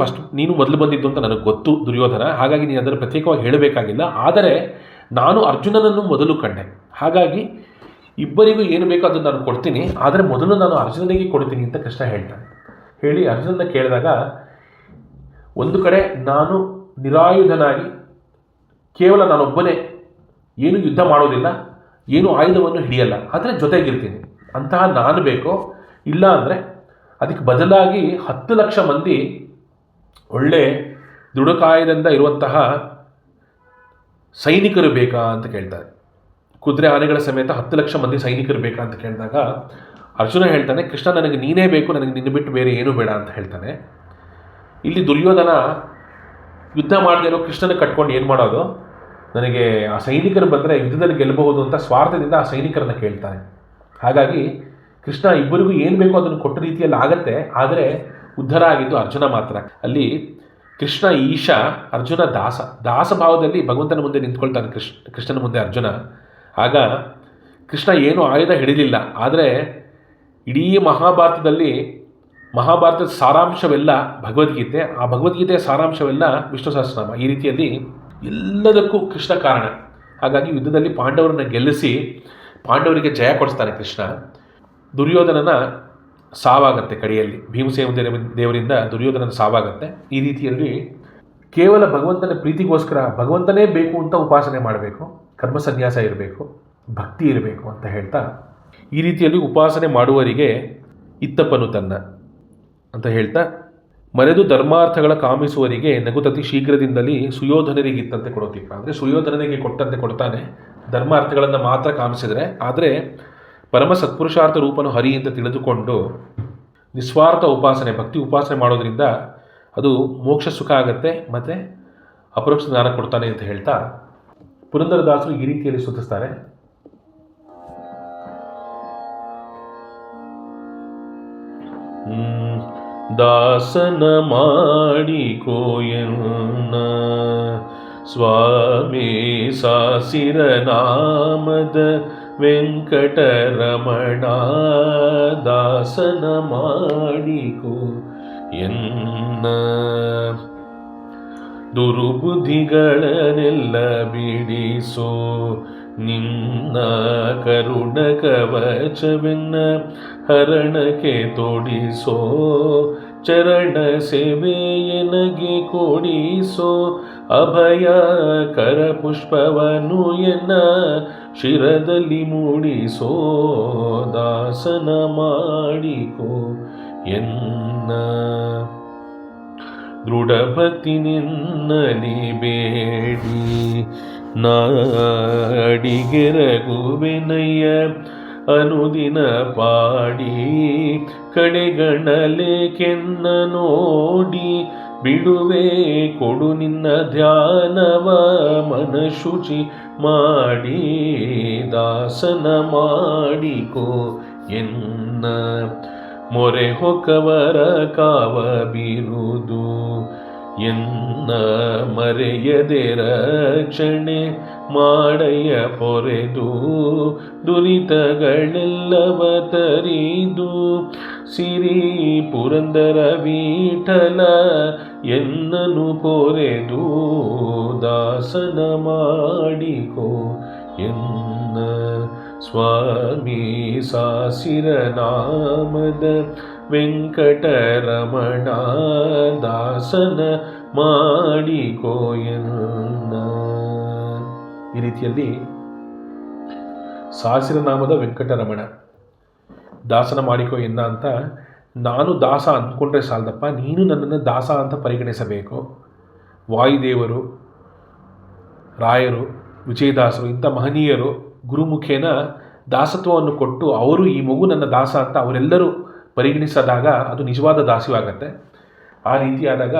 ನೀನು ಮೊದಲು ಬಂದಿದ್ದು ಅಂತ ನನಗೆ ಗೊತ್ತು ದುರ್ಯೋಧನ, ಹಾಗಾಗಿ ನೀನು ಅದನ್ನು ಪ್ರತ್ಯೇಕವಾಗಿ ಹೇಳಬೇಕಾಗಿಲ್ಲ. ಆದರೆ ನಾನು ಅರ್ಜುನನನ್ನು ಮೊದಲು ಕಂಡೆ, ಹಾಗಾಗಿ ಇಬ್ಬರಿಗೂ ಏನು ಬೇಕೋ ಅದನ್ನು ನಾನು ಕೊಡ್ತೀನಿ, ಆದರೆ ಮೊದಲು ನಾನು ಅರ್ಜುನನಿಗೆ ಕೊಡ್ತೀನಿ ಅಂತ ಕೃಷ್ಣ ಹೇಳ್ತಾನೆ. ಹೇಳಿ ಅರ್ಜುನನ ಕೇಳಿದಾಗ, ಒಂದು ಕಡೆ ನಾನು ನಿರಾಯುಧನಾಗಿ ಕೇವಲ ನಾನೊಬ್ಬನೇ ಏನು ಯುದ್ಧ ಮಾಡೋದಿಲ್ಲ, ಏನು ಆಯುಧವನ್ನು ಹಿಡಿಯಲ್ಲ, ಆದರೆ ಜೊತೆಗಿರ್ತೀನಿ, ಅಂತಹ ನಾನು ಬೇಕೋ, ಇಲ್ಲ ಅಂದರೆ ಅದಕ್ಕೆ ಬದಲಾಗಿ 10 ಲಕ್ಷ ಮಂದಿ ಒಳ್ಳೆ ದೃಢಕಾಯದಿಂದ ಇರುವಂತಹ ಸೈನಿಕರು ಬೇಕಾ ಅಂತ ಕೇಳ್ತಾರೆ. ಕುದುರೆ ಆನೆಗಳ ಸಮೇತ 10 ಲಕ್ಷ ಮಂದಿ ಸೈನಿಕರು ಬೇಕಾ ಅಂತ ಕೇಳಿದಾಗ ಅರ್ಜುನ ಹೇಳ್ತಾನೆ, ಕೃಷ್ಣ ನನಗೆ ನೀನೇ ಬೇಕು, ನನಗೆ ನಿನ್ನ ಬಿಟ್ಟು ಬೇರೆ ಏನೂ ಬೇಡ ಅಂತ ಹೇಳ್ತಾನೆ. ಇಲ್ಲಿ ದುರ್ಯೋಧನ ಯುದ್ಧ ಮಾಡದೇ ಇರೋ ಕೃಷ್ಣನ ಕಟ್ಕೊಂಡು ಏನು ಮಾಡೋದು, ನನಗೆ ಆ ಸೈನಿಕರು ಬಂದರೆ ಯುದ್ಧದಲ್ಲಿ ಗೆಲ್ಲಬಹುದು ಅಂತ ಸ್ವಾರ್ಥದಿಂದ ಆ ಸೈನಿಕರನ್ನು ಕೇಳ್ತಾನೆ. ಹಾಗಾಗಿ ಕೃಷ್ಣ ಇಬ್ಬರಿಗೂ ಏನು ಬೇಕೋ ಅದನ್ನು ಕೊಟ್ಟ ರೀತಿಯಲ್ಲಿ ಆಗತ್ತೆ, ಆದರೆ ಉದ್ಧಾರ ಆಗಿದ್ದು ಅರ್ಜುನ ಮಾತ್ರ. ಅಲ್ಲಿ ಕೃಷ್ಣ ಈಶ, ಅರ್ಜುನ ದಾಸ. ದಾಸಭಾವದಲ್ಲಿ ಭಗವಂತನ ಮುಂದೆ ನಿಂತ್ಕೊಳ್ತಾನೆ ಕೃಷ್ಣನ ಮುಂದೆ ಅರ್ಜುನ. ಆಗ ಕೃಷ್ಣ ಏನೂ ಆಯುಧ ಹಿಡಿಲಿಲ್ಲ. ಆದರೆ ಇಡೀ ಮಹಾಭಾರತದ ಸಾರಾಂಶವೆಲ್ಲ ಭಗವದ್ಗೀತೆ, ಆ ಭಗವದ್ಗೀತೆಯ ಸಾರಾಂಶವೆಲ್ಲ ವಿಷ್ಣು ಸಹಸ್ರನಾಮ. ಈ ರೀತಿಯಲ್ಲಿ ಎಲ್ಲದಕ್ಕೂ ಕೃಷ್ಣ ಕಾರಣ. ಹಾಗಾಗಿ ಯುದ್ಧದಲ್ಲಿ ಪಾಂಡವರನ್ನು ಗೆಲ್ಲಿಸಿ ಪಾಂಡವರಿಗೆ ಜಯ ಕೊಡಿಸ್ತಾನೆ ಕೃಷ್ಣ. ದುರ್ಯೋಧನನ ಸಾವಾಗತ್ತೆ ಕಡೆಯಲ್ಲಿ, ಭೀಮಸೇನ ದೇವರಿಂದ ದುರ್ಯೋಧನನ ಸಾವಾಗತ್ತೆ. ಈ ರೀತಿಯಲ್ಲಿ ಕೇವಲ ಭಗವಂತನ ಪ್ರೀತಿಗೋಸ್ಕರ ಭಗವಂತನೇ ಬೇಕು ಅಂತ ಉಪಾಸನೆ ಮಾಡಬೇಕು, ಕರ್ಮ ಸನ್ಯಾಸ ಇರಬೇಕು, ಭಕ್ತಿ ಇರಬೇಕು ಅಂತ ಹೇಳ್ತಾ, ಈ ರೀತಿಯಲ್ಲಿ ಉಪಾಸನೆ ಮಾಡುವವರಿಗೆ ಇತ್ತಪ್ಪನು ತನ್ನ ಅಂತ ಹೇಳ್ತಾ, ಮರೆದು ಧರ್ಮಾರ್ಥಗಳ ಕಾಮಿಸುವವರಿಗೆ ನಗುತತಿ ಶೀಘ್ರದಿಂದಲೇ ಸುಯೋಧನರಿಗಿತ್ತಂತೆ ಕೊಡೋತಿಪ್ಪ. ಅಂದರೆ ಸುಯೋಧನನಿಗೆ ಕೊಟ್ಟಂತೆ ಕೊಡ್ತಾನೆ, ಧರ್ಮಾರ್ಥಗಳನ್ನು ಮಾತ್ರ ಕಾಮಿಸಿದರೆ. ಆದರೆ ಪರಮ ಸತ್ಪುರುಷಾರ್ಥ ರೂಪನು ಹರಿ ಅಂತ ತಿಳಿದುಕೊಂಡು ನಿಸ್ವಾರ್ಥ ಉಪಾಸನೆ, ಭಕ್ತಿ ಉಪಾಸನೆ ಮಾಡೋದ್ರಿಂದ ಅದು ಮೋಕ್ಷ ಸುಖ ಆಗತ್ತೆ ಮತ್ತು ಅಪರೋಕ್ಷ ಜ್ಞಾನ ಕೊಡ್ತಾನೆ ಅಂತ ಹೇಳ್ತಾ ಪುರಂದರದಾಸರು ಈ ರೀತಿಯಲ್ಲಿ ಸ್ತುತಿಸ್ತಾರೆ. ದಾಸನ ಮಾಡಿಕೋಯನ್ನ ಸ್ವಾಮಿ ಸಾಸಿರ ನಾಮದ ವೆಂಕಟರಮಣ. ದಾಸನ ಮಾಡಿಕೋ ಎನ್ನ ದುರ್ಬುದ್ಧಿಗಳನ್ನೆಲ್ಲ ಬಿಡಿಸೋ ನಿನ್ನ ಕರುಣ ಕವಚವೆನ್ನ ಹರಣಕ್ಕೆ ತೊಡಿಸೋ. ಚರಣ ಸೇವೆಯನಗೆ ಕೊಡಿಸೋ ಅಭಯ ಕರ ಪುಷ್ಪವನು ಎನ್ನ ಶಿರದಲ್ಲಿ ಮೂಡಿಸೋ. ದಾಸನ ಮಾಡಿಕೋ ಎನ್ನ ದೃಢ ಭಕ್ತಿ ನಿನ್ನಲಿ ಬೇಡಿ ನಾಡಿಗೆರಗುವೆನಯ್ಯ ಅನುದಿನ ಪಾಡಿ. ಕಡೆಗಣಲೇಕೆನ್ನ ನೋಡಿ ಬಿಡುವೆ ಕೊಡು ನಿನ್ನ ಧ್ಯಾನವ ಮನಶುಚಿ ಮಾಡಿ. ದಾಸನ ಮಾಡಿಕೋ ಎನ್ನ ಮೊರೆ ಹೊಕ್ಕವರ ಕಾವ ಬಿರುದು ಎನ್ನ ಮರೆಯದೆ ರಕ್ಷಣೆ ಮಾಡಯ್ಯ ಪೊರೆದು. ದುರಿತಗಳೆಲ್ಲವ ತರಿದು ಸಿರಿ ಪುರಂದರ ವಿಠಲ ಎನ್ನನು ಪೊರೆದು. ದಾಸನ ಮಾಡಿಕೋ ಎನ್ನ ಸ್ವಾಮಿ ಸಾಸಿರ ನಾಮದ ವೆಂಕಟರಮಣ. ದಾಸನ ಮಾಡಿಕೋ ಎನ್ನ. ಈ ರೀತಿಯಲ್ಲಿ ಸಾಸಿರನಾಮದ ವೆಂಕಟರಮಣ ದಾಸನ ಮಾಡಿಕೋ ಎನ್ನ ಅಂತ ನಾನು ದಾಸ ಅಂದ್ಕೊಂಡ್ರೆ ಸಾಲದಪ್ಪ, ನೀನು ನನ್ನನ್ನು ದಾಸ ಅಂತ ಪರಿಗಣಿಸಬೇಕು. ವಾಯುದೇವರು, ರಾಯರು, ವಿಜಯದಾಸರು ಇಂಥ ಮಹನೀಯರು ಗುರುಮುಖೇನ ದಾಸತ್ವವನ್ನು ಕೊಟ್ಟು ಅವರು ಈ ಮಗು ನನ್ನ ದಾಸ ಅಂತ ಅವರೆಲ್ಲರೂ ಪರಿಗಣಿಸಿದಾಗ ಅದು ನಿಜವಾದ ದಾಸ್ಯವಾಗತ್ತೆ. ಆ ರೀತಿಯಾದಾಗ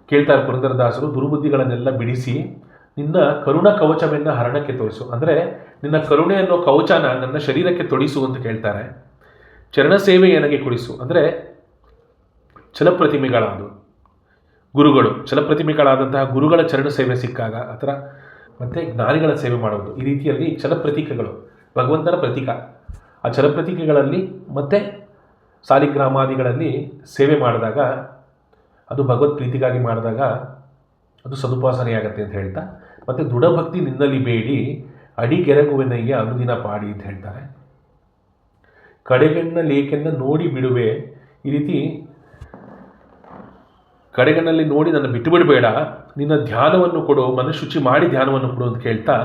ಕೇಳ್ತಾರೆ ಪುರಂದರದಾಸರು, ದುರ್ಬುದ್ಧಿಗಳನ್ನೆಲ್ಲ ಬಿಡಿಸಿ ನಿನ್ನ ಕರುಣ ಕವಚವೆನ್ನ ಹರಣಕ್ಕೆ ತೋರಿಸು. ಅಂದರೆ ನಿನ್ನ ಕರುಣೆ ಅನ್ನೋ ಕವಚನ ನನ್ನ ಶರೀರಕ್ಕೆ ತೊಡಿಸು ಅಂತ ಕೇಳ್ತಾರೆ. ಚರಣ ಸೇವೆ ನನಗೆ ಕೊಡಿಸು. ಅಂದರೆ ಛಲಪ್ರತಿಮೆಗಳಾದವು ಗುರುಗಳು, ಛಲಪ್ರತಿಮೆಗಳಾದಂತಹ ಗುರುಗಳ ಚರಣ ಸೇವೆ ಸಿಕ್ಕಾಗ ಆ ಥರ, ಮತ್ತು ಜ್ಞಾನಿಗಳ ಸೇವೆ ಮಾಡುವುದು. ಈ ರೀತಿಯಲ್ಲಿ ಛಲಪ್ರತೀಕಗಳು ಭಗವಂತನ ಪ್ರತೀಕ. ಆ ಛಲಪ್ರತೀಕೆಗಳಲ್ಲಿ ಮತ್ತು ಸಾಲಿಗ್ರಾಮಾದಿಗಳಲ್ಲಿ ಸೇವೆ ಮಾಡಿದಾಗ ಅದು ಭಗವತ್ ಪ್ರೀತಿಗಾಗಿ ಮಾಡಿದಾಗ ಅದು ಸದುಪಾಸನೆಯಾಗತ್ತೆ ಅಂತ ಹೇಳ್ತಾ, ಮತ್ತು ದೃಢಭಕ್ತಿ ನಿನ್ನಲ್ಲಿ ಬೇಡಿ ಅಡಿಗೆರಗುವೆನಯ್ಯ ಅನುದಿನ ಪಾಡಿ ಅಂತ ಹೇಳ್ತಾರೆ. ಕಡೆಗಣ್ಣ ಲೇಖನ್ನ ನೋಡಿ ಬಿಡುವೆ. ಈ ರೀತಿ ಕಡೆಗಣ್ಣಲ್ಲಿ ನೋಡಿ ನನ್ನ ಬಿಟ್ಟು ಬಿಡಬೇಡ, ನಿನ್ನ ಧ್ಯಾನವನ್ನು ಕೊಡು, ಮನಶುಚಿ ಮಾಡಿ ಧ್ಯಾನವನ್ನು ಕೊಡು ಅಂತ ಕೇಳ್ತಾ,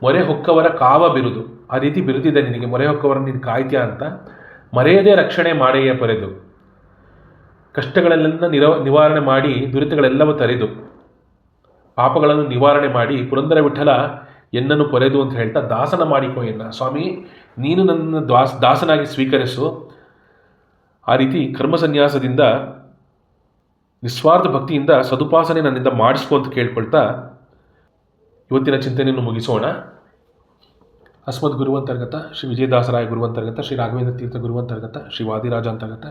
ಮೊರೆ ಹೊಕ್ಕವರ ಕಾವ ಬಿರುದು. ಆ ರೀತಿ ಬಿರುದಿದೆ ನಿನಗೆ, ಮೊರೆ ಹೊಕ್ಕವರನ್ನು ನೀನು ಕಾಯ್ತೀಯ ಅಂತ. ಮರೆಯದೇ ರಕ್ಷಣೆ ಮಾಡಯ್ಯ ಪೊರೆದು, ಕಷ್ಟಗಳೆಲ್ಲ ನಿವಾರಣೆ ಮಾಡಿ ದುರಿತಗಳೆಲ್ಲವೂ ತರೆದು ಪಾಪಗಳನ್ನು ನಿವಾರಣೆ ಮಾಡಿ ಪುರಂದರ ವಿಠಲ ಎನ್ನನ್ನು ಪೊರೆದು ಅಂತ ಹೇಳ್ತಾ ದಾಸನ ಮಾಡಿಕೋ ಎನ್ನ. ಸ್ವಾಮಿ ನೀನು ನನ್ನ ದಾಸನಾಗಿ ಸ್ವೀಕರಿಸು. ಆ ರೀತಿ ಕರ್ಮ ಸನ್ಯಾಸದಿಂದ ನಿಸ್ವಾರ್ಥ ಭಕ್ತಿಯಿಂದ ಸದುಪಾಸನೆ ನನ್ನಿಂದ ಮಾಡಿಸ್ಕೊ ಅಂತ ಕೇಳ್ಕೊಳ್ತಾ ಇವತ್ತಿನ ಚಿಂತನೆಯನ್ನು ಮುಗಿಸೋಣ. ಅಸ್ಮದ್ ಗುರುವಂತರ್ಗತ ಶ್ರೀ ವಿಜಯದಾಸರಾಯ ಗುರುವಂತರ್ಗತ ಶ್ರೀ ರಾಘವೇಂದ್ರ ತೀರ್ಥ ಗುರುವಂತರ್ಗತ ಶ್ರೀ ವಾದಿರಾಜ ಅಂತರ್ಗತ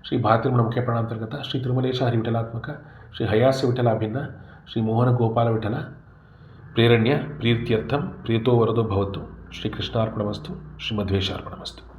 ಶ್ರೀ ಭಾರತೀಯ ಮುಖ್ಯ ಪ್ರಣಾಂತರ್ಗತ ಶ್ರೀ ತಿರುಮಲೇಶ ಹರಿವಿಠಲಾತ್ಮಕ ಶ್ರೀ ಹಯಾಸ್ಯ ವಿಠಲಾಭಿನ್ನ ಶ್ರೀ ಮೋಹನ ಗೋಪಾಲ ವಿಠಲ ಪ್ರೇರಣ್ಯ ಪ್ರೀತ್ಯರ್ಥಂ ಪ್ರೀತೋ ವರದೋ ಭವತು. ಶ್ರೀಕೃಷ್ಣಾರ್ಪಣಮಸ್ತು. ಶ್ರೀ ಮಧ್ವೇಶಾರ್ಪಣಮಸ್ತು.